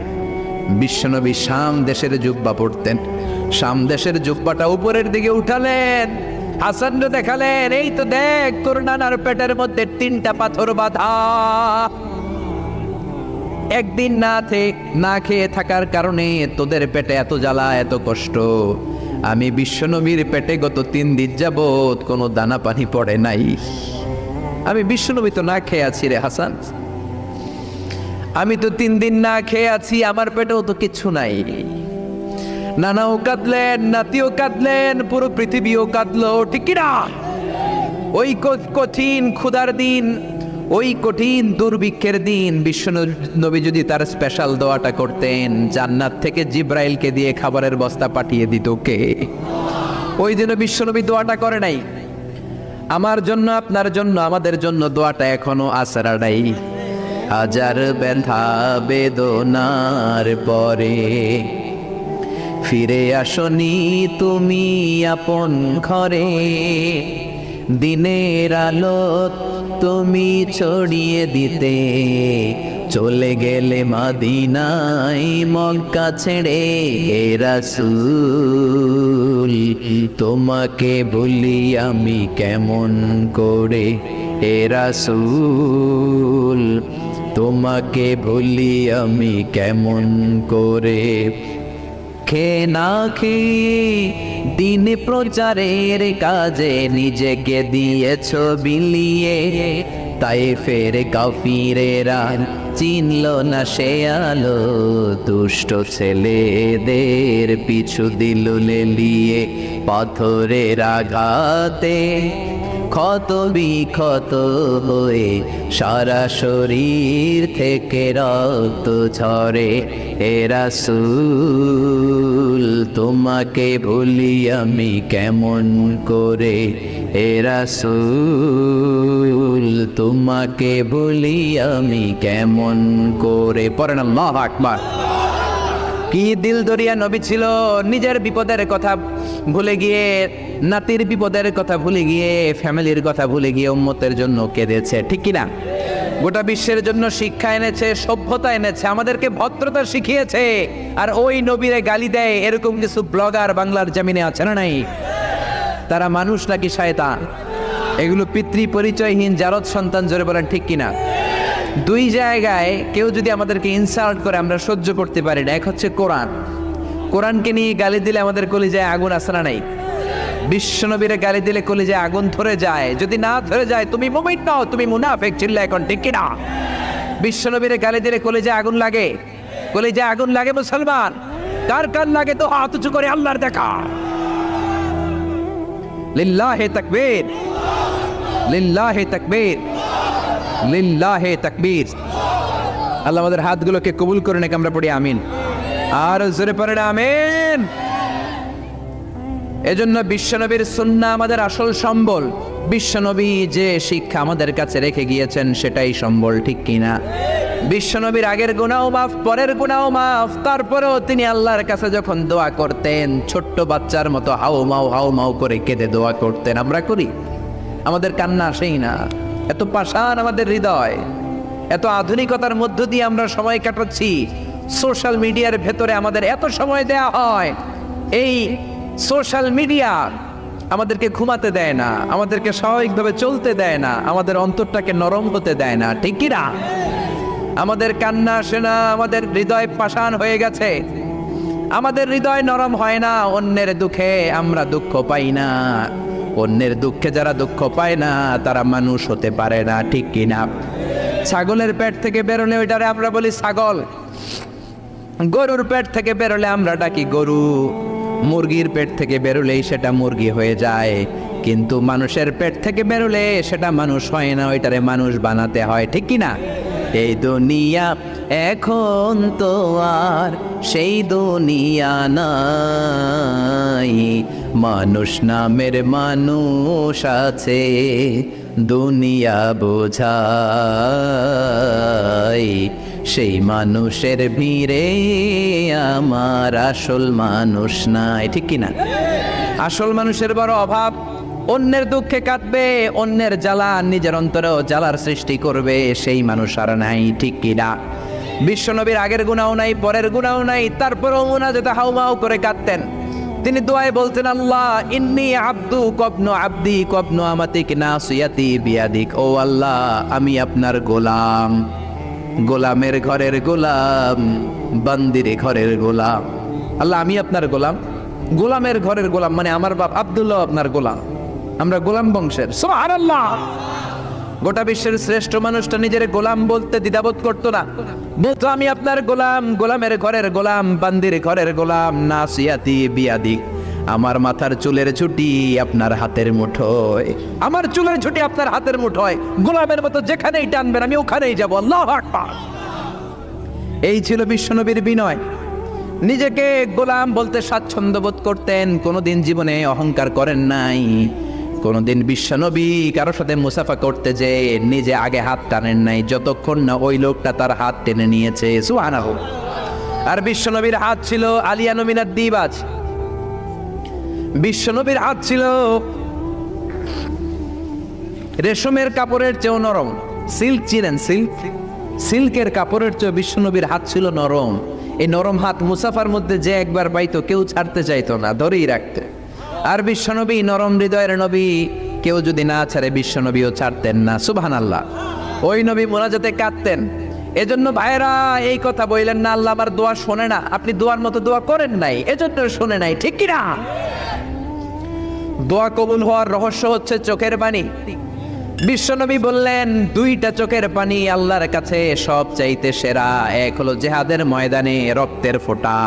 বিশ্বনবী শাম দেশের জুব্বা পরতেন, শাম দেশের জুব্বাটা উপরের দিকে উঠালেন, হাসান রে দেখালেন, এই তো দেখ, তোর নানার পেটের মধ্যে 3টা পাথর বাঁধা। একদিন না খেয়ে থাকার কারণে তোদের পেটে এত জ্বালা, এত কষ্ট। আমি বিশ্বনবীর পেটে গত 3 দিন যাবত কোনো দানা পানি পড়ে নাই। আমি বিশ্বনবী তো না খেয়ে আছি রে হাসান, আমি তো 3 দিন না খেয়ে আছি, আমার পেটেও তো কিছু নাই। নানাও কাঁদলেন, নাতিও কাঁদলেন, পুরো পৃথিবীও কাঁদলো, ঠিক কিনা? ওই কঠিন ক্ষুধার দিন, ওই কঠিন দুর্ভিক্ষের দিন বিশ্ব নবী যদি তার স্পেশাল দোয়াটা করতেন, জান্নাত থেকে জিব্রাইলকে দিয়ে খাবারের বস্তা পাঠিয়ে দিত কে? ওই দিনও বিশ্ব নবী দোয়াটা করে নাই। আমার জন্য, আপনার জন্য, আমাদের জন্য দোয়াটা এখনো আছড়াই। হাজার ব্যথা বেদনার পরে ফিরে আসনি তুমি আপন ঘরে, দিনের আলো তুমি ছড়িয়ে দিতে চলে গেলে মদিনায় মক্কা ছেড়ে। হে রাসূল তোমাকে ভুলি আমি কেমন করে, হে রাসূল তোমাকে ভুলি আমি কেমন করে। খেয়ে না খেয়ে দিন প্রচারের কাজে নিজেকে দিয়েছ বিলিয়ে, তাই ফের কাফিরেরা চিনল না সে আলো। দুষ্ট ছেলেদের পিছু দিল লেলিয়ে, পাথরের আঘাতে ক্ষত বিক্ষত হয়ে সারা শরীর থেকে রক্ত ঝরে। হে রাসূল তোমাকে ভুলি আমি কেমন করে, হে রাসূল তোমাকে ভুলি আমি কেমন করে। পড়েন আল্লাহু আকবার। কি দিল দরিয়া নবী ছিল, নিজের বিপদের কথা ভুলে গিয়ে, নাতির বিপদের কথা ভুলে গিয়ে, ফ্যামিলির কথা ভুলে গিয়ে উম্মতের জন্য কেঁদেছে, ঠিক কিনা? গোটা বিশ্বের জন্য শিক্ষা এনেছে, সভ্যতা এনেছে, আমাদেরকে ভদ্রতা শিখিয়েছে। আর ওই নবীরে গালি দেয় এরকম কিছু ব্লগার বাংলার জমিনে আছে না নাই? তারা মানুষ নাকি শয়তান? এগুলো পিতৃ পরিচয়হীন জারদ সন্তান, জোরে বলেন ঠিক কিনা? দুই জায়গায় কেউ যদি আমাদেরকে ইনসাল্ট করে আমরা সহ্য করতে পারি না। এক হচ্ছে কোরআন, কোরআনকে নিয়ে গালি দিলে আমাদের কলিজায় আগুন আসে না নাই? বিশ্বনবীরে গালি দিলে কলিজায় আগুন ধরে যায়, যদি না ধরে যায় তুমি মুমিন নও, তুমি মুনাফিক। চিল্লা এখন ঠিক কিনা? বিশ্বনবীরে গালি দিলে কলিজায় আগুন লাগে, কলিজায় আগুন লাগে মুসলমান। কার কার লাগে তো হাত উঁচু করে আল্লাহর দেখা। লিল্লাহে তাকবীর, লিল্লাহে তাকবীর, লিল্লাহে তাকবীর। আল্লাহ আমাদের হাতগুলোকে কবুল করে নেক, আমরা পড়ি আমিন। আর জোরে পড়েন আমিন। এজন্য বিশ্বনবীর সুন্নাহ আমাদের আসল সম্বল। বিশ্বনবী যে শিক্ষা আমাদের কাছে রেখে গিয়েছেন সেটাই সম্বল, ঠিক কিনা? বিশ্বনবীর আগের গুনাহ মাফ, পরের গুনাহ মাফ, তারপরেও তিনি আল্লাহর কাছে যখন দোয়া করতেন ছোট্ট বাচ্চার মতো হাউ মাউ করে কেঁদে দোয়া করতেন। আমরা করি? আমাদের কান্না আসেই না। এত পাষাণ আমাদের হৃদয়, এত আধুনিকতার মধ্য দিয়ে আমরা সময় কাটাচ্ছি। সোশ্যাল মিডিয়ার ভেতরে আমাদের এত সময় দেয়া হয়। এই সোশ্যাল মিডিয়া আমাদেরকে ঘুমাতে দেয় না, আমাদেরকে স্বাভাবিকভাবে চলতে দেয় না, আমাদের অন্তরটাকে নরম হতে দেয় না, ঠিক কি না? আমাদের কান্না আসে না, আমাদের হৃদয় পাষাণ হয়ে গেছে, আমাদের হৃদয় নরম হয় না। অন্যের দুঃখে আমরা দুঃখ পাই না, অন্যের দুঃখে যারা দুঃখ পায় না তারা মানুষ হতে পারে না, ঠিক কি না? ছাগলের পেট থেকে বেরোলে ওইটারে আমরা বলি ছাগল, গরুর পেট থেকে বেরোলে আমরা ডাকি গরু, মুরগির পেট থেকে বেরোলেই সেটা মুরগি হয়ে যায়। কিন্তু মানুষের পেট থেকে বেরোলে সেটা মানুষ হয় না, ওইটারে মানুষ বানাতে হয়, ঠিক কি না? এই দুনিয়া এখন তো আর সেই দুনিয়া নাই, মানুষ নামের মানুষ আছে দুনিয়া বোঝাই। সেই মানুষের ভিড়ে আমার আসল মানুষ নাই, ঠিক কিনা? আসল মানুষের বড় অভাব। অন্যের দুঃখে কাঁদবে, অন্যের জ্বালা নিজের অন্তরেও জ্বালার সৃষ্টি করবে, সেই মানুষ আর নাই, ঠিক কিনা? বিশ্বনবীর আগের গুনাহ নাই, পরের গুনাহ নাই, তারপরেও মুনাজাতে হাউমাউ করে কাঁদতেন। তিনি দোয়ায় বলতেন, আল্লাহ ইন্নী আব্দু কবনু আব্দি কবনু আমাতিক নাসিয়াতি বিয়াদিক। ও আল্লাহ, আমি আপনার গোলাম, গোলামের ঘরের গোলাম, বান্দির ঘরের গোলাম। আল্লাহ আমি আপনার গোলাম, গোলামের ঘরের গোলাম, মানে আমার বাপ আব্দুল্লাহ আপনার গোলাম, আমরা গোলাম বংশের। সুবহানাল্লাহ। গোটা বিশ্বের শ্রেষ্ঠ মানুষটা নিজের গোলাম বলতে দ্বিধাবোধ করতো না, বলতো আমি আপনার গোলাম, গোলামের ঘরের গোলাম, বান্দির ঘরের গোলাম, নাসিয়াতি বিয়াদিক। আমার মাথার চুলের ঝুঁটি আপনার হাতের মুঠোয়, আমার চুলের ঝুঁটি আপনার হাতের মুঠোয়, গোলামের মতো যেখানেই টানবেন আমি ওখানেই যাব। আল্লাহু আকবার। এই ছিল বিশ্বনবীর বিনয়। নিজেকে গোলাম বলতে স্বাচ্ছন্দ্য বোধ করতেন, কোনোদিন জীবনে অহংকার করেন নাই। কোনোদিন বিশ্বনবী কারো সাথে মুসাফা করতে যে নিজে আগে হাত টানেন নাই, যতক্ষণ না ওই লোকটা তার হাত টেনে নিয়েছে। সুবহানাহু। আর বিশ্বনবীর হাত ছিল আলিয়ানু মিনাদ দিবাজ। বিশ্বনবীর হাত ছিল রেশমের কাপড়ের চেয়েও নরম। সিল্ক চিনেন? সিল্কের কাপড়ের চেয়ে বিশ্বনবীর হাত ছিল নরম। এই নরম হাত মুসাফার মধ্যে যে একবার পাইতো কেউ ছাড়তে চাইতো না, ধরেই রাখতে। আর বিশ্বনবী নরম হৃদয়ের নবী, কেউ যদি না ছাড়ে বিশ্বনবীও ছাড়তেন না। সুবহানাল্লাহ। ওই নবী মোনাজাতে কাঁদতেন। এজন্য ভাইরা এই কথা বললেন না আল্লাহ আমার দোয়া শোনে না, আপনি দোয়ার মতো দোয়া করেন নাই, এজন্য শোনে নাই, ঠিক কিনা? দোয়া কবুল হওয়ার রহস্য হচ্ছে চোখের পানি। বিশ্বনবী বললেন দুইটা চোখের পানি আল্লাহর কাছে সব চাইতে সেরা। এক হলো জিহাদের ময়দানে রক্তের ফোঁটা,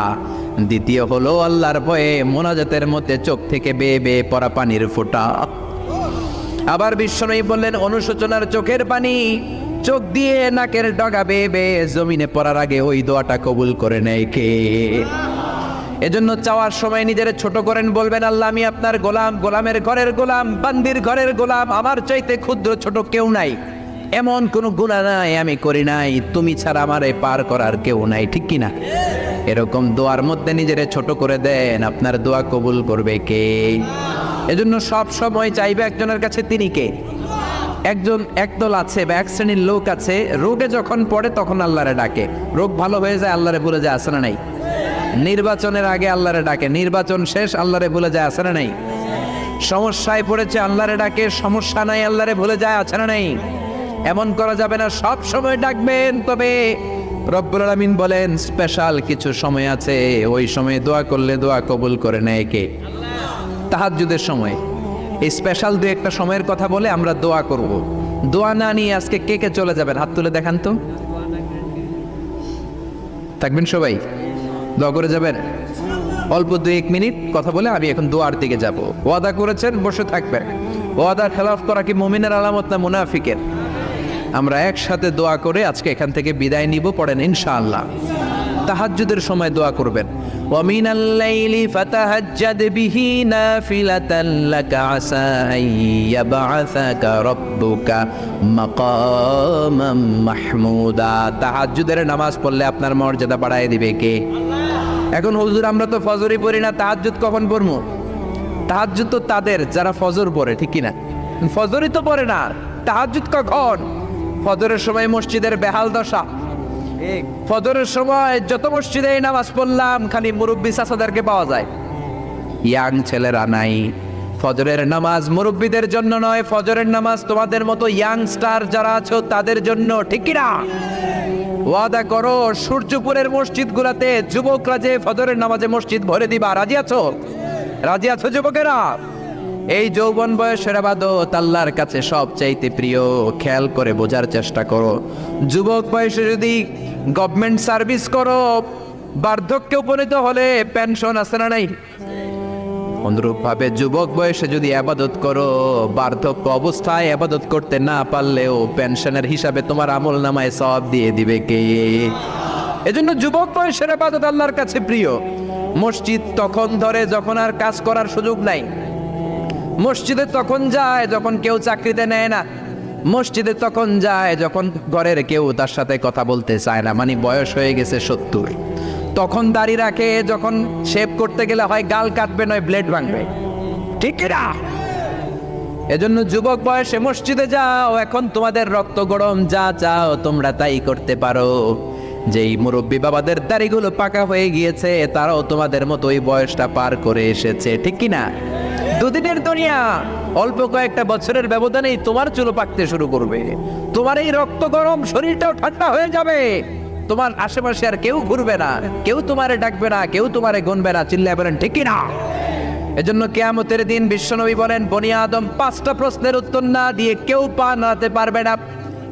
দ্বিতীয় হলো আল্লাহর ভয়ে মোনাজাতের মধ্যে চোখ থেকে বেয়ে বেয়ে পড়া পানির ফোঁটা। আবার বিশ্বনবী বললেন অনুশোচনার চোখের পানি চোখ দিয়ে নাকের ডগা বেয়ে বেয়ে জমিনে পড়ার আগে ওই দোয়াটা কবুল করে নেয় কে? এজন্য চাওয়ার সময় নিজের ছোট করেন, বলবেন আল্লাহ আমি আপনার গোলাম, গোলামের ঘরের গোলাম, বান্দির ঘরের গোলাম, আমার চাইতে ক্ষুদ্র ছোট কেউ নাই, এমন কোনো গুনাহ নাই আমি করি নাই, তুমি ছাড়া আমারে পার করার কেউ নাই, ঠিক কিনা? এরকম দোয়ার মধ্যে নিজেরে ছোট করে দেন, আপনার দোয়া কবুল করবে কে? এজন্য সব সময় চাইবে একজনের কাছে, তিনি কে? একদল আছে বা এক শ্রেণীর লোক আছে, রোগে যখন পড়ে তখন আল্লাহরে ডাকে, রোগ ভালো হয়ে যায় আল্লাহরে ভুলে যায়, আছে না নাই? নির্বাচনের আগে আল্লাহরে ডাকে, নির্বাচন শেষ আল্লাহরে ভুলে যায়, আছে না নাই? সমস্যায় পড়েছে আল্লাহরে ডাকে, সমস্যা নাই আল্লাহরে ভুলে যায়, আছে না নাই? এমন করা যাবে না, সব সময় ডাকবেন। তবে রব্বুল আলামিন বলেন স্পেশাল কিছু সময় আছে, ওই সময়ে দোয়া করলে দোয়া কবুল করে নেয় কে? তাহাজ্জুদের সময়। এই স্পেশাল দু একটা সময়ের কথা বলে আমরা দোয়া করব। দোয়া না নিয়ে আজকে কে কে চলে যাবেন হাত তুলে দেখান তো। থাকবেন সবাই? দোয়া করে যাবেন? অল্প 2-1 মিনিট কথা বলে আমি এখন দোয়ার দিকে যাব। ওয়াদা করেছেন বসে থাকবেন। ওয়াদার খেলাফ করা কি মুমিনের আলামত না মুনাফিকের? আমরা একসাথে দোয়া করে আজকে এখান থেকে বিদায় নিব। পড়েন ইনশাআল্লাহ। তাহাজ্জুদের সময় দোয়া করবেন। ওয়া মিনাল লাইলি ফাতাহাজ্জাদ বিহি নাফিলাতান লাকা আসা আইয়াবআসাকা রাব্বুকা মাকামাম মাহমুদা। তাহাজ্জুদের নামাজ পড়লে আপনার মর্যাদা বাড়ায় দিবে কে? এখন হুজুর আমরা তো ফজরই পড়ি না, তাহাজ্জুদ কখন পড়বো? তাহাজ্জুদ তো তাদের যারা ফজর পড়ে, ঠিক কিনা? ফজরই তো পড়ে না, তাহাজ্জুদ কখন? ফজরের সময় মসজিদের বেহাল দশা। ফজরের সময় যত মসজিদে নামাজ পড়লাম খালি মুরব্বী চাচাদেরকে পাওয়া যায়, ইয়াং ছেলেরা নাই। ফজরের নামাজ মুরব্বীদের জন্য নয়, ফজরের নামাজ তোমাদের মতো ইয়াংস্টার যারা আছো তাদের জন্য, ঠিক কিনা? ওয়াদা করো সূর্যপুরের মসজিদগুলোতে যুবকরা যে ফজরের নামাজে মসজিদ ভরে দিবা, রাজি আছো? রাজি আছো যুবকেরা? এই যৌবন বয়সের ইবাদত আল্লাহর কাছে সবচাইতে প্রিয়। খেয়াল করে বোঝার চেষ্টা করো। যুবক বয়সে যদি গভর্নমেন্ট সার্ভিস করো, বার্ধক্যে উপনীত হলে পেনশন আছে না নাই? অনুরূপভাবে যুবক বয়সে যদি ইবাদত করো, বার্ধক্য অবস্থায় ইবাদত করতে না পারলেও পেনশনের হিসাবে তোমার আমলনামায় সওয়াব দিয়ে দিবে কে? এজন্য যুবক বয়সের ইবাদত আল্লাহর কাছে প্রিয়। মসজিদ তখন ধরে যখন আর কাজ করার সুযোগ নাই। মসজিদে তখন যায় যখন কেউ চাকরিতে নেয় না। মসজিদে তখন যায় যখন ঘরের কেউ তার সাথে কথা বলতে চায় না, মানে বয়স হয়ে গেছে 70। তখন দাড়ি রাখে যখন শেভ করতে গেলে হয় গাল কাটবে নয় ব্লেড ভাঙবে, ঠিক কিনা? এজন্য যুবক বয়সে মসজিদে যাও। এখন তোমাদের রক্ত গরম, যা চাও তোমরা তাই করতে পারো। যেই মুরব্বী বাবাদের দাড়িগুলো পাকা হয়ে গিয়েছে তারাও তোমাদের মতো ওই বয়সটা পার করে এসেছে, ঠিক কিনা? দুদিনের দুনিয়া, অল্প কয়েকটা বছরের ব্যবধানেই তোমার চুল পাকতে শুরু করবে। তোমার এই রক্ত গরম শরীরটাও ঠান্ডা হয়ে যাবে। তোমার আশেপাশে আর কেউ ঘুরবে না, কেউ তোমারে ডাকবে না, কেউ তোমারে গুনবে না। চিল্লায় বলেন ঠিক কিনা? এজন্য কিয়ামতের দিন বিশ্বনবী বলেন বনি আদম 5টা প্রশ্নের উত্তর না দিয়ে কেউ পা নাড়াতে পারবে না।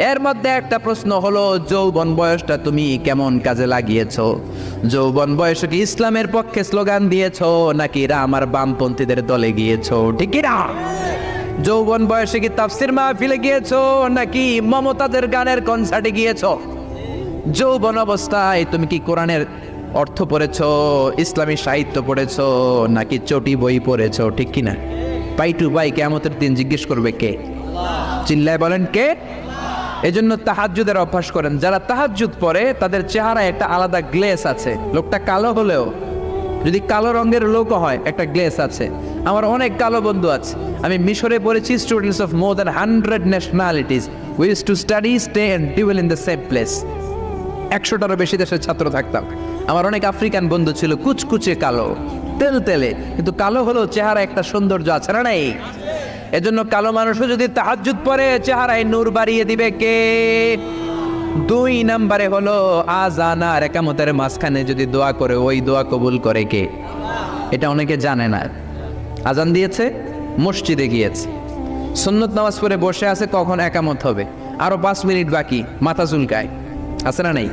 এর মধ্যে একটা প্রশ্ন হলো, যৌবন বয়সটা তুমি কেমন কাজে লাগিয়েছো? যৌবন বয়সে কি ইসলামের পক্ষে স্লোগান দিয়েছো নাকি রাম আর বামপন্থীদের দলে গিয়েছো? ঠিক কি না? যৌবন বয়সে কি তাফসির মাহফিলে গিয়েছো নাকি মমতাজের গানের কনসার্টে গিয়েছো? যৌবন অবস্থায় তুমি কি কোরআনের অর্থ পড়েছো, ইসলামী সাহিত্য পড়েছো নাকি চটি বই পড়েছো? ঠিক কি না? পাই টু পাই কিয়ামতের দিন জিজ্ঞেস করবে কে? চিল্লায় বলেন কে? এজন্য তাহাজ্জুদের অভ্যাস করেন। যারা তাহাজ্জুদ পড়ে তাদের চেহারায় একটা আলাদা গ্লেস আছে। লোকটা কালো হলেও, যদি কালো রঙের লোক হয়, একটা গ্লেস আছে। আমার অনেক কালো বন্ধু আছে। আমি মিশরে পড়েছি, students of more than 100 nationalities, we use to study, stay and dwell in the same place. 100টারও বেশি দেশের ছাত্র থাকতাম। আমার অনেক আফ্রিকান বন্ধু ছিল, কুচকুচে কালো, তেল তেলে, কিন্তু কালো হলেও চেহারা একটা সৌন্দর্য আছে না নাই? এজন্য কালো মানুষও যদি তাহাজ্জুদ পড়ে চেহারায় নূর বাড়িয়ে দিবে কে? 2 নম্বরে হলো আযান আর ইকামতের মাঝখানে যদি দোয়া করে, ওই দোয়া কবুল করে কে? এটা অনেকে জানে না। আযান দিয়েছে, মসজিদে গিয়েছে, সুন্নত নামাজ পড়ে বসে আছে, কখন ইকামত হবে, আরো 5 মিনিট বাকি, মাথা চুলকায়, আছে না নাই?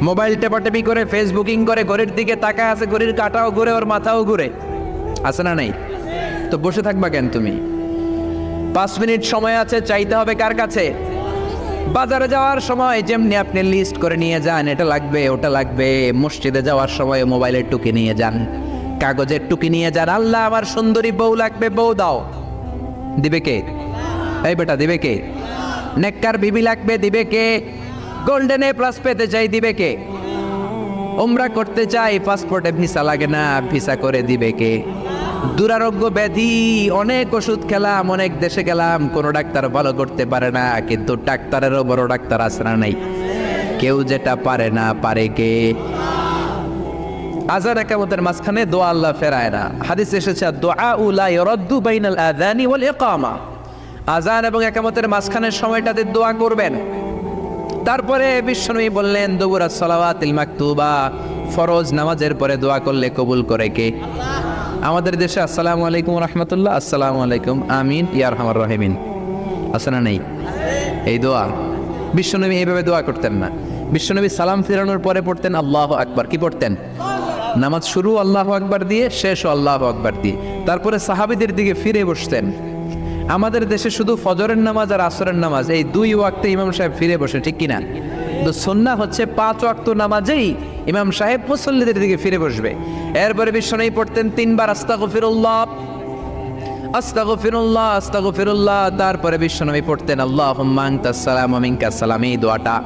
মোবাইল টেপাটেপি করে, ফেসবুকিং করে, ঘড়ির দিকে তাকায় আছে, ঘড়ির কাঁটাও ঘুরে, ওর মাথাও ঘুরে, আছে না নাই? তো বসে থাকবা কেন তুমি? 5 মিনিট সময় আছে, চাইতে হবে কার কাছে? বাজারে যাওয়ার সময় যেমনি আপনি লিস্ট করে নিয়ে যান, এটা লাগবে ওটা লাগবে, মসজিদে যাওয়ার সময় মোবাইলের টুকি নিয়ে যান, কাগজের টুকি নিয়ে যান। আল্লাহ আমার সুন্দরী বউ লাগবে, বউ দাও, দিবে কে? এই বেটা, দিবে কে? নেককার বিবি লাগবে, দিবে কে? গোল্ডেন এ প্লাস পেতে চাই, দিবে কে? উমরা করতে চাই, পাসপোর্টে ভিসা লাগে না, ভিসা করে দিবে কে? দুরারোগ্য ব্যাধি, অনেক ওষুধ খেলাম, অনেক দেশে গেলাম, কোনো ডাক্তার ভালো করতে পারে না, কিন্তু ডাক্তারেরও বড় ডাক্তার আছে না নাই? কেউ যেটা পারে না, পারে কে? আযান ইকামতের মাঝখানে দোয়া আল্লাহ ফেরায় না। হাদিস এসেছে, দুআউ লা ইরাদ্দু বাইনাল আযানি ওয়াল ইকামা। আযান এবং ইকামতের মাঝখানের সময়টাতে দোয়া করবেন। তারপরে বিশ্বনবী বললেন, দুবুরাস সালাওয়াতিল মাকতুবা, ফরজ নামাজের পরে দোয়া করলে কবুল করে কে? আমাদের দেশে আসসালামু আলাইকুম রাহমাতুল্লাহ, আসসালামু আলাইকুম, আমিন ইয়া আরহামার রাহিমিন, আছে না নাই? এই দোয়া বিশ্বনবী এইভাবে দোয়া করতেন না। বিশ্বনবী সালাম ফিরানোর পরে পড়তেন আল্লাহু আকবার। কি পড়তেন? নামাজ শুরু আল্লাহু আকবার দিয়ে, শেষও আল্লাহু আকবার দিয়ে। তারপরে সাহাবীদের দিকে ফিরে বসতেন। আমাদের দেশে শুধু ফজরের নামাজ আর আসরের নামাজ, এই 2 ওয়াক্তে ইমাম সাহেব ফিরে বসে, ঠিক কিনা? তো সুন্নাহ হচ্ছে 5 ওয়াক্ত নামাজেই ইমাম সাহেব মুসল্লিদের দিকে ফিরে বসবে। এরপরে বিশ্বনবী পড়তেন 3 বার আস্তাগফিরুল্লাহ, আস্তাগফিরুল্লাহ, আস্তাগফিরুল্লাহ। তারপরে বিশ্বনবী পড়তেন আল্লাহুম্মা আনতাস সালাম ওয়া মিনকাস সালাম, এই দোয়াটা।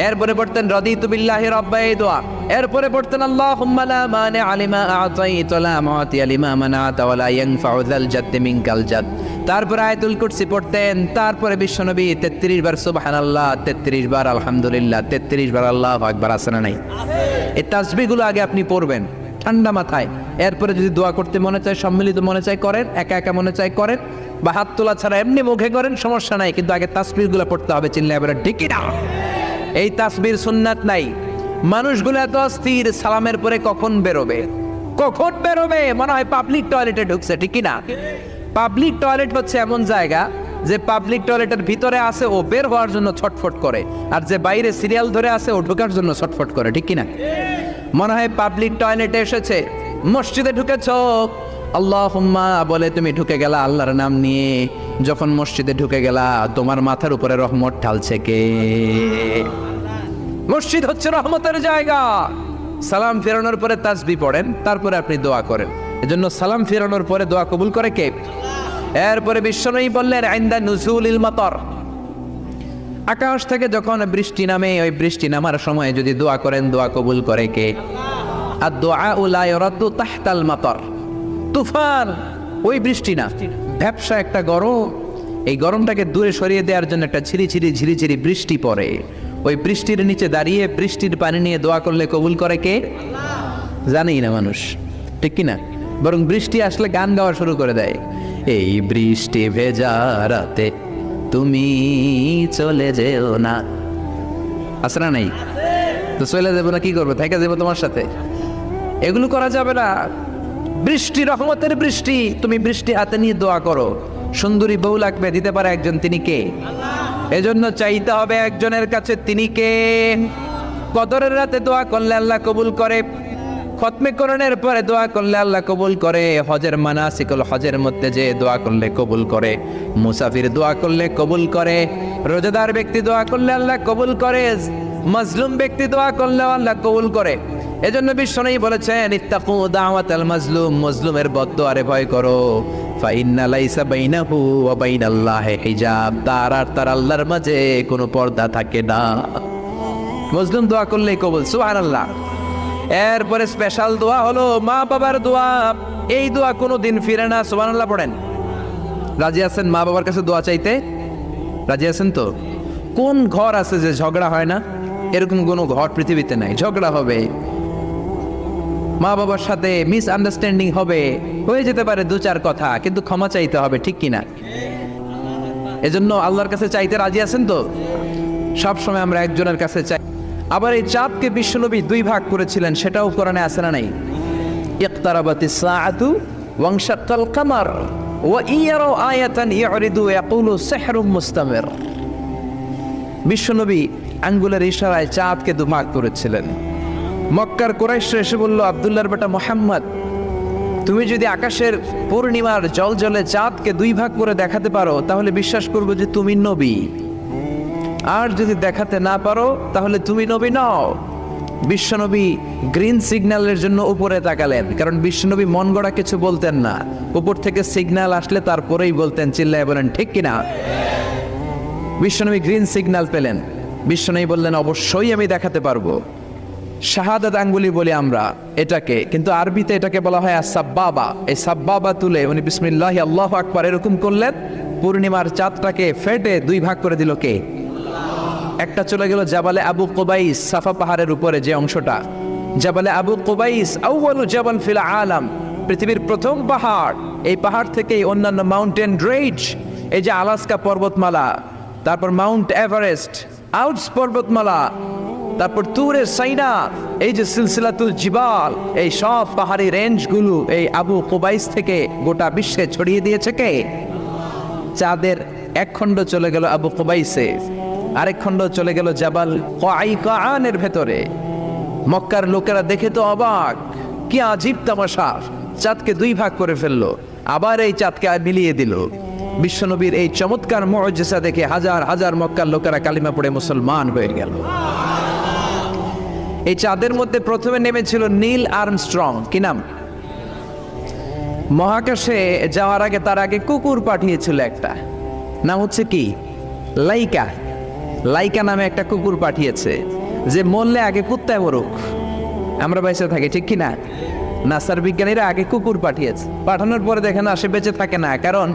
এরপরে পড়তেন রাদিতু বিল্লাহি রাব্বা, এই দোয়া। এরপরে পড়তেন আল্লাহুম্মা লা মানিআ লিমা আ'তাইতা ওয়া লা মু'তিয়া লিমা মানা'তা ওয়া লা ইয়ানফা'ু যাল জাদ্দি মিনকাল জাদ। তারপরে আয়াতুল কুরসি পড়তেন। তারপরে বিশ্বনবী 33 বার সুবহানাল্লাহ, 33 বার আলহামদুলিল্লাহ, 33 বার আল্লাহু আকবার, আছে না নাই? এই তাসবিহগুলো আগে আপনি পড়বেন ঠান্ডা মাথায়। এরপরে যদি দোয়া করতে মনে চায়, সম্মিলিত মনে চায় করেন, একা একা মনে চায় করেন, বা হাত তোলা ছাড়া এমনি মুখে করেন, সমস্যা নাই, কিন্তু আগে তাসবিহগুলো পড়তে হবে। চিল্লায় বলেন ঠিক কি না? এই তাসবির সুন্নাত নাই। মানুষগুলো এত অস্থির, সালামের পরে কখন বেরোবে, কখন বেরোবে, মনে হয় পাবলিক টয়লেটে ঢুকছে, ঠিক কি না? পাবলিক টয়লেট হচ্ছে এমন জায়গা যে পাবলিক টয়লেটের ভিতরে আছে, ও বের হওয়ার জন্য ছটফট করে, আর যে বাইরে সিরিয়াল ধরে আছে, ও ঢোকার জন্য ছটফট করে, ঠিক কি না? মনে হয় পাবলিক টয়লেটে এসেছে, মসজিদে ঢুকেছ, আল্লাহুম্মা বলে তুমি ঢুকে গেলা আল্লাহর নাম নিয়ে। যখন মসজিদে ঢুকে গেলা, তোমার মাথার উপরে রহমত ঢালছে কে? মসজিদ হচ্ছে রহমতের জায়গা। সালাম ফেরানোর পরে তাসবিহ পড়েন, তারপরে আপনি দোয়া করেন। এজন্য সালাম ফেরানোর পরে দোয়া কবুল করে কে? এরপরে বিশ্বনবী বললেন ইনদা নুজুলিল মাতার, আকাশ থেকে যখন বৃষ্টি নামে, ওই বৃষ্টি নামার সময় যদি দোয়া করেন, দোয়া কবুল করে কে? আর দোয়া লা ইরাদ্দু তাহতাল মাতার, তুফান, ওই বৃষ্টি না, ভ্যাপসা একটা গরম, এই গরমটাকে দূরে সরিয়ে দেওয়ার জন্য একটা ঝিরিঝিরি ঝিরিঝিরি বৃষ্টি পড়ে। ওই বৃষ্টির নিচে দাঁড়িয়ে বৃষ্টির পানি নিয়ে দোয়া করলে কবুল করে কে? জানেই না মানুষ, ঠিক কি না? বরং বৃষ্টি আসলে গান গাওয়া শুরু করে দেয়, এই বৃষ্টি ভেজা রাতে তুমি চলে যেও না, আছে না নাই? তো চলে যাবো না, কি করবো, থেকে যাবো তোমার সাথে? এগুলো করা যাবে না। বৃষ্টি রহমতের বৃষ্টি, তুমি বৃষ্টি হাতে নিয়ে দোয়া করো। সুন্দরী বউ লাগবে, দিতে পারে একজন, তিনি কে? এজন্য চাইতে হবে একজনের কাছে, তিনি কে? কদরের রাতে দোয়া করলে আল্লাহ কবুল করে, খতমে কোরআনের পরে দোয়া করলে আল্লাহ কবুল করে, হজের মানাসিকুল হজের মধ্যে যে দোয়া করলে কবুল করে, মুসাফির দোয়া করলে কবুল করে, রোজাদার ব্যক্তি দোয়া করলে আল্লাহ কবুল করে, মাজলুম ব্যক্তি দোয়া করলে আল্লাহ কবুল করে। এজন্য বিশ্বনবী বলেছেন, ইত্তাকু দাওয়াতাল মাজলুম, মাজলুমের বদদোয়ারে ভয় করো, ফাইন্না লাইসা বাইনাহু ওয়া বাইনাল্লাহি হিজাব, তার আর তার আল্লাহর মাঝে কোনো পর্দা থাকে না। মাজলুম দোয়া করলেই কবুল, সুবহানাল্লাহ। এরপরে স্পেশাল দোয়া হলো মা বাবার দোয়া। এই দোয়া কোনোদিন ফিরে না, সুবহানাল্লাহ পড়েন। রাজি আছেন মা বাবার কাছে দোয়া চাইতে? রাজি আছেন তো? কোন ঘর আছে যে ঝগড়া হয় না? এরকম কোনো ঘর পৃথিবীতে নাই। ঝগড়া হবে, মা বাবার সাথে মিস আন্ডারস্ট্যান্ডিং হবে, হয়ে যেতে পারে দু চার কথা, কিন্তু ক্ষমা চাইতে হবে, ঠিক কিনা? এজন্য আল্লাহর কাছে চাইতে রাজি আছেন তো? সব সময় আমরা একজনের কাছে চাই। আবার এই চাঁদকে বিশ্বনবী দুই ভাগ করেছিলেন, সেটাও কোরআনে আছে না নাই? ইকতারাবাতিস সাআতু ওয়ানশাক্কাল কামার ওয়া ইয়ারাউ আয়াতান ইউরিদু ইয়াকুলু সিহরুম মুস্তামির। বিশ্বনবী আঙ্গুলের ইশারায় চাঁদকে দু ভাগ করেছিলেন। মক্কার কুরাইশরা এসে বলল, আব্দুল্লাহর বেটা মুহাম্মদ, তুমি যদি আকাশের পূর্ণিমার জ্বলজ্বলে চাঁদকে দুই ভাগ করে দেখাতে পারো, তাহলে বিশ্বাস করবো যে তুমি নবী। আর যদি দেখাতে না পারো, তাহলে তুমি নবী নও। বিশ্বনবী গ্রিন সিগন্যালের জন্য উপরে তাকালেন, কারণ বিশ্বনবী মন গড়া কিছু বলতেন না। উপর থেকে সিগন্যাল আসলে তারপরেই বলতেন, চিল্লায় বলেন ঠিক কিনা? বিশ্বনবী গ্রিন সিগন্যাল পেলেন। বিশ্বনবী বললেন, অবশ্যই আমি দেখাতে পারবো। শাহাদাত আঙ্গুলি বলি আমরা এটাকে, কিন্তু আরবিতে এটাকে বলা হয় আস-সাব্বাবা। এই সাব্বাবা তুলে উনি বিসমিল্লাহ আল্লাহু আকবার এরকম করলেন, পূর্ণিমার চাঁদটাকে ফেটে দুই ভাগ করে দিল কে? একটা চলে গেল জাবালে আবু কুবাইস, সাফা পাহাড়ের উপরে যে অংশটা। জাবালে আবু কুবাইস আউয়ালু জাবাল ফিল আলাম, পৃথিবীর প্রথম পাহাড়। এই পাহাড় থেকেই অন্যান্য মাউন্টেন রেঞ্জ, এই যে আলাস্কা পর্বতমালা, তারপর মাউন্ট এভারেস্ট, আল্পস পর্বতমালা, তারপর তুরে সাইনা, এই যে সিলসিলাতুল জিবাল, এই সব পাহাড়ি রেঞ্জগুলো এই আবু কুবাইস থেকে গোটা বিশ্বে ছড়িয়ে দিয়েছে কে? চাঁদের এক খণ্ড চলে গেল আবু কুবাইসে, আরেক খণ্ড চলে গেল জাবাল কায়কানের ভেতরে। মক্কার লোকেরা দেখে তো অবাক, কি আজীব তামাশা, চাঁদকে দুই ভাগ করে ফেললো, আবার এই চাঁদকে মিলিয়ে দিল। বিশ্বনবীর এই চমৎকার মুআজিজা দেখে হাজার হাজার মক্কার লোকেরা কালিমা পড়ে মুসলমান হয়ে গেল। এই চাঁদের মধ্যে প্রথমে নেমেছিল নীল আর্মস্ট্রং। কি নাম? মহাকাশে যাওয়ার আগে তার আগে কুকুর পাঠিয়েছিল একটা, নাম হচ্ছে কি? লাইকা। লাইকা নামে একটা কুকুর পাঠিয়েছে, যে মরলে আগে কুত্তায় মরুক, আমরা বেঁচে থাকি, ঠিক কিনা? নাসার বিজ্ঞানীরা আগে কুকুর পাঠিয়েছে, পাঠানোর পরে দেখেন আসে বেঁচে থাকে না। কারণ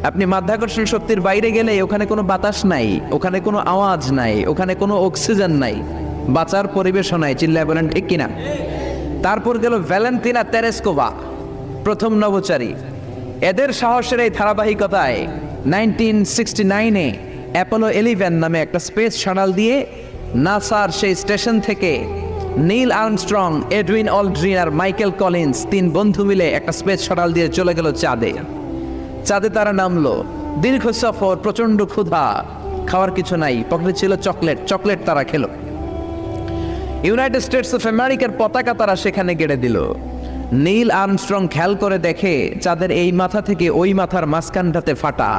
আপনি মাধ্যাকর্ষণ শক্তির বাইরে গেলে ওখানে কোনো বাতাস নাই, ওখানে কোনো আওয়াজ নাই, ওখানে কোনো অক্সিজেন নাই, বাঁচার পরিবেশও নাই, চিল্লায় বলেন ঠিক কিনা? তারপর গেল ভ্যালেন্টিনা তেরেস্কোভা, প্রথম নভোচারী। এদের সাহসের এই ধারাবাহিকতায় 1969-এ অ্যাপোলো 11 নামে একটা স্পেস শাটল দিয়ে নাসার সেই স্টেশন থেকে নীল আর্মস্ট্রং, এডউইন অলড্রিন আর মাইকেল কলিন্স তিন বন্ধু মিলে একটা স্পেস শাটল দিয়ে চলে গেল চাঁদে। চাঁদে তারা নামলো, দীর্ঘ সফর, প্রচন্ড ক্ষুধা, খাওয়ার কিছু নাই, পকেটে ছিল চকলেট, চকলেট তারা খেলো। ইউনাইটেড স্টেটস অফ আমেরিকার পতাকা তারা সেখানে গেড়ে দিল। নীল আর্মস্ট্রং খেয়াল করে দেখে চাঁদের এই মাথা থেকে ওই মাথার মাঝখানটাতে ফাটা।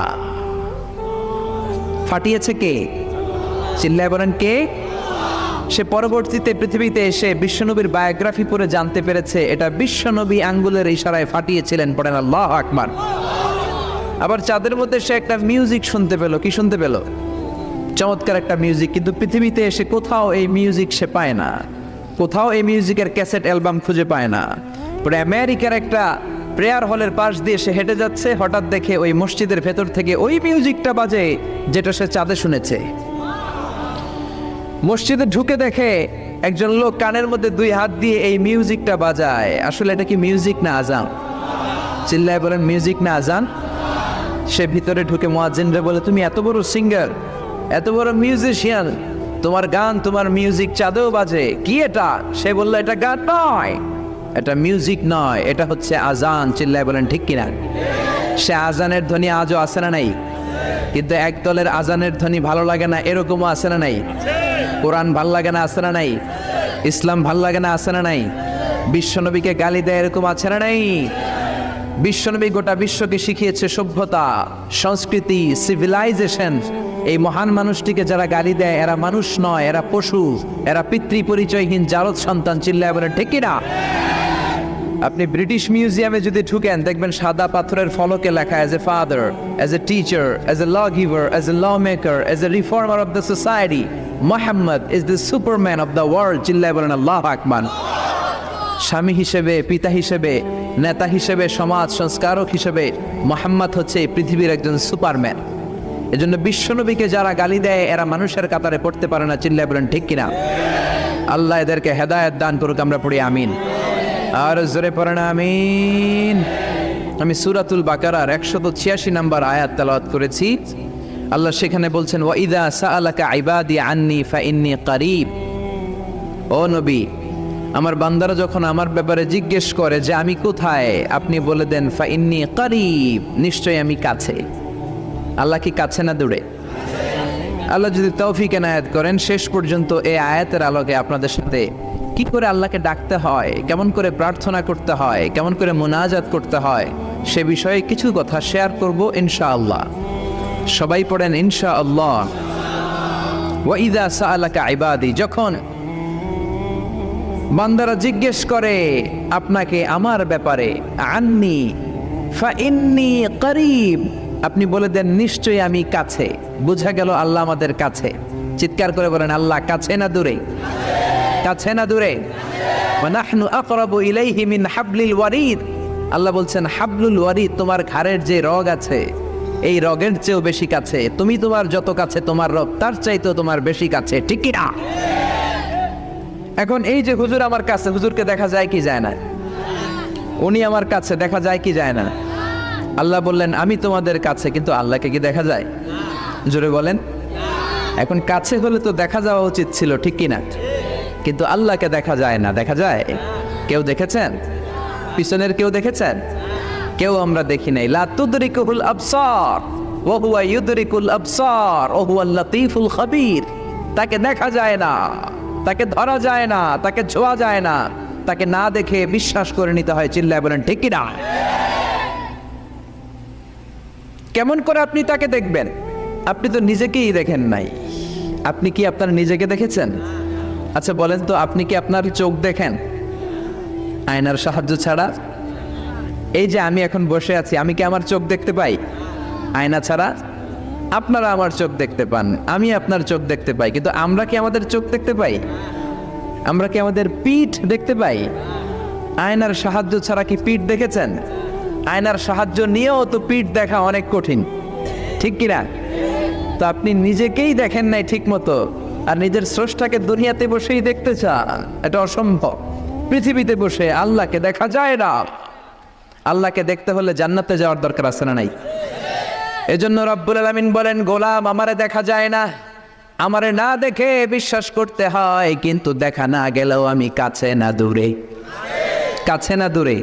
ফাটিয়েছে কে? চিল্লায় বলেন কে? সে পরবর্তীতে পৃথিবীতে এসে বিশ্বনবীর বায়োগ্রাফি পড়ে জানতে পেরেছে এটা বিশ্বনবী আঙ্গুলের ইশারায় ফাটিয়েছিলেন। পড়েন আল্লাহু আকবার। আবার চাঁদের মধ্যে সে একটা মিউজিক শুনতে পেল। কি শুনতে পেল? চমৎকার একটা মিউজিক, কিন্তু পৃথিবীতে এসে কোথাও এই মিউজিক সে পায় না, কোথাও এই মিউজিকের ক্যাসেট অ্যালবাম খুঁজে পায় না। পরে আমেরিকার একটা প্রেয়ার হলের পাশ দিয়ে সে হেঁটে যাচ্ছে, হঠাৎ দেখে ওই মসজিদের ভেতর থেকে ওই মিউজিকটা বাজে যেটা সে চাঁদে শুনেছে। মসজিদে ঢুকে দেখে একজন লোক কানের মধ্যে দুই হাত দিয়ে এই মিউজিকটা বাজায়। আসলে এটা কি মিউজিক না আজান? চিল্লায় বলেন মিউজিক না আজান? সে ভিতরে ঢুকে মুয়াজ্জিনরে বলে, তুমি এত বড় সিঙ্গার, এত বড় মিউজিশিয়ান, তোমার গান, তোমার মিউজিক চাঁদেও বাজে, কি এটা? সে বলল, এটা গান নয়, এটা মিউজিক নয়, এটা হচ্ছে আজান। চিল্লায় বলেন ঠিক কিনা? সে আজানের ধ্বনি আজও আছে না নাই? কিন্তু এক দলের আজানের ধ্বনি ভালো লাগে না, এরকমও আছে না নাই? কোরআন ভাল লাগে না, আছে না নাই? ইসলাম ভাল লাগে না, আছে না নাই? বিশ্বনবীকে গালি দেয়, এরকম আছে না নাই? বিশ্বনবী গোটা বিশ্বকে শিখিয়েছে সভ্যতা, সংস্কৃতি, সিভিলাইজেশন। এই মহান মানুষটিকে যারা গালি দেয় এরা মানুষ নয়, এরা পশু, এরা পিতৃ পরিচয়হীন জারদ সন্তান। চিল্লায় বলেন ঠিক কিনা? আপনি ব্রিটিশ মিউজিয়ামে যদি ঢুকেন দেখবেন সাদা পাথরের ফলকে লেখা as a father, as a teacher, as a law giver, as a law maker, as a reformer of the society, Muhammad is the superman of the world. চিল্লায় বলেন আল্লাহু আকবার। স্বামী হিসেবে, পিতা হিসেবে, নেতা হিসেবে, সমাজ সংস্কারক হিসেবে মোহাম্মদ হচ্ছে এই পৃথিবীর একজন সুপারম্যান। এজন্য বিশ্বনবীকে যারা গালি দেয় এরা মানুষের কাতারে পড়তে পারে না। চিল্লায় বলেন ঠিক কিনা? আল্লাহ এদেরকে হেদায়েত দান করুক, আমরা পড়ি আমিন। আর জোরে পড়েন আমিন। আমি সূরাতুল বাকারার 186 নম্বর আয়াত তেলাওয়াত করেছি। আল্লাহ সেখানে বলছেন ওয়া ইযা সাআলাকা ইবাদি আন্নী ফাইন্নী করিব। ও নবী, আমার বান্দারা যখন আমার ব্যাপারে জিজ্ঞেস করে যে আমি কোথায়, আপনি বলে দেন ফাইন্নী করিব, নিশ্চয়ই আমি কাছে। আল্লাহ কি কাছে না দূরে? আল্লাহ যদি তৌফিক এনায়েত করেন শেষ পর্যন্ত এই আয়াতের আলোকে আপনাদের সাথে কি করে আল্লাহকে ডাকতে হয়, কেমন করে প্রার্থনা করতে হয়, কেমন করে মুনাজাত করতে হয়, সে বিষয়ে কিছু কথা শেয়ার করব ইনশাআল্লাহ। সবাই পড়েন ইনশাআল্লাহ। ওয়া ইযা সাআলাকা ইবাদি, যখন বান্দারা জিজ্ঞেস করে আপনাকে আমার ব্যাপারে, আন্নি ফাইন্নী করিব, আপনি বলে দেন নিশ্চয়ই আমি কাছে। বোঝা গেল আল্লাহ আমাদের কাছে। চিৎকার করে বলেন আল্লাহ কাছে না দূরে? কাছে না দূরে? ওয়া নাহনু আকরাবু ইলাইহি মিন হাবলিল ওয়ারিদ। আল্লাহ বলছেন হাবলুল ওয়ারিদ, তোমার ঘাড়ের যে রগ আছে এই রগের চেয়েও বেশি কাছে। তুমি তোমার যত কাছে তোমার রব তার চাইতেও তোমার বেশি কাছে। ঠিক কি না? এখন এই যে হুজুর আমার কাছে, হুজুরকে দেখা যায় কি যায় না? উনি আমার কাছে, দেখা যায় কি যায় না? আল্লাহ বললেন আমি তোমাদের কাছে, কিন্তু আল্লাহকে কি দেখা যায়? জোরে বলেন। এখন কাছে হলে তো দেখা যাওয়া উচিত ছিল, ঠিক কি না? কিন্তু আল্লাহকে দেখা যায় না। দেখা যায়? কেউ দেখেছেন? পিছনের কেউ দেখেছেন? কেউ আমরা দেখি নাই। লা তুদরিকুল আবসার ওয়া হুয়া ইউদরিকুল আবসার ওয়া হুয়াল লাতীফুল খাবীর। তাকে দেখা যায় না, তাকে ধরা যায় না, তাকে ছোঁয়া যায় না, তাকে না দেখে বিশ্বাস করে নিতে হয়। চিল্লায় বলেন ঠিক কি না? কেমন করে আপনি তাকে দেখবেন? আপনি তো নিজেকেই দেখেন নাই। আপনি কি আপনার নিজেকে দেখেছেন? আচ্ছা বলেন তো, আপনি কি আপনার চোখ দেখেন আয়নার সাহায্য ছাড়া? এই যে আমি এখন বসে আছি, আমি কি আমার চোখ দেখতে পাই আয়না ছাড়া? আপনারা আমার চোখ দেখতে পান, আমি আপনার চোখ দেখতে পাই, কিন্তু আমরা কি আমাদের চোখ দেখতে পাই? আমরা কি আমাদের পিঠ দেখতে পাই? আয়নার সাহায্য ছাড়া কি পিঠ দেখেছেন? আয়নার সাহায্য নিয়েও তো পিঠ দেখা অনেক কঠিন, ঠিক কিনা? তো আপনি নিজেকেই দেখেন নাই ঠিক মতো, আর নিজের স্রষ্টাকে দুনিয়াতে বসেই দেখতে চান, এটা অসম্ভব। পৃথিবীতে বসে আল্লাহকে দেখা যায় না। আল্লাহকে দেখতে হলে জান্নাতে যাওয়ার দরকার আছে না নাই? এজন্য রব্বুল আলামিন বলেন গোলাম আমারে দেখা যায় না, আমারে না দেখে বিশ্বাস করতে হয়, কিন্তু দেখা না গেলেও আমি কাছে না দূরে। কাছে না দূরে?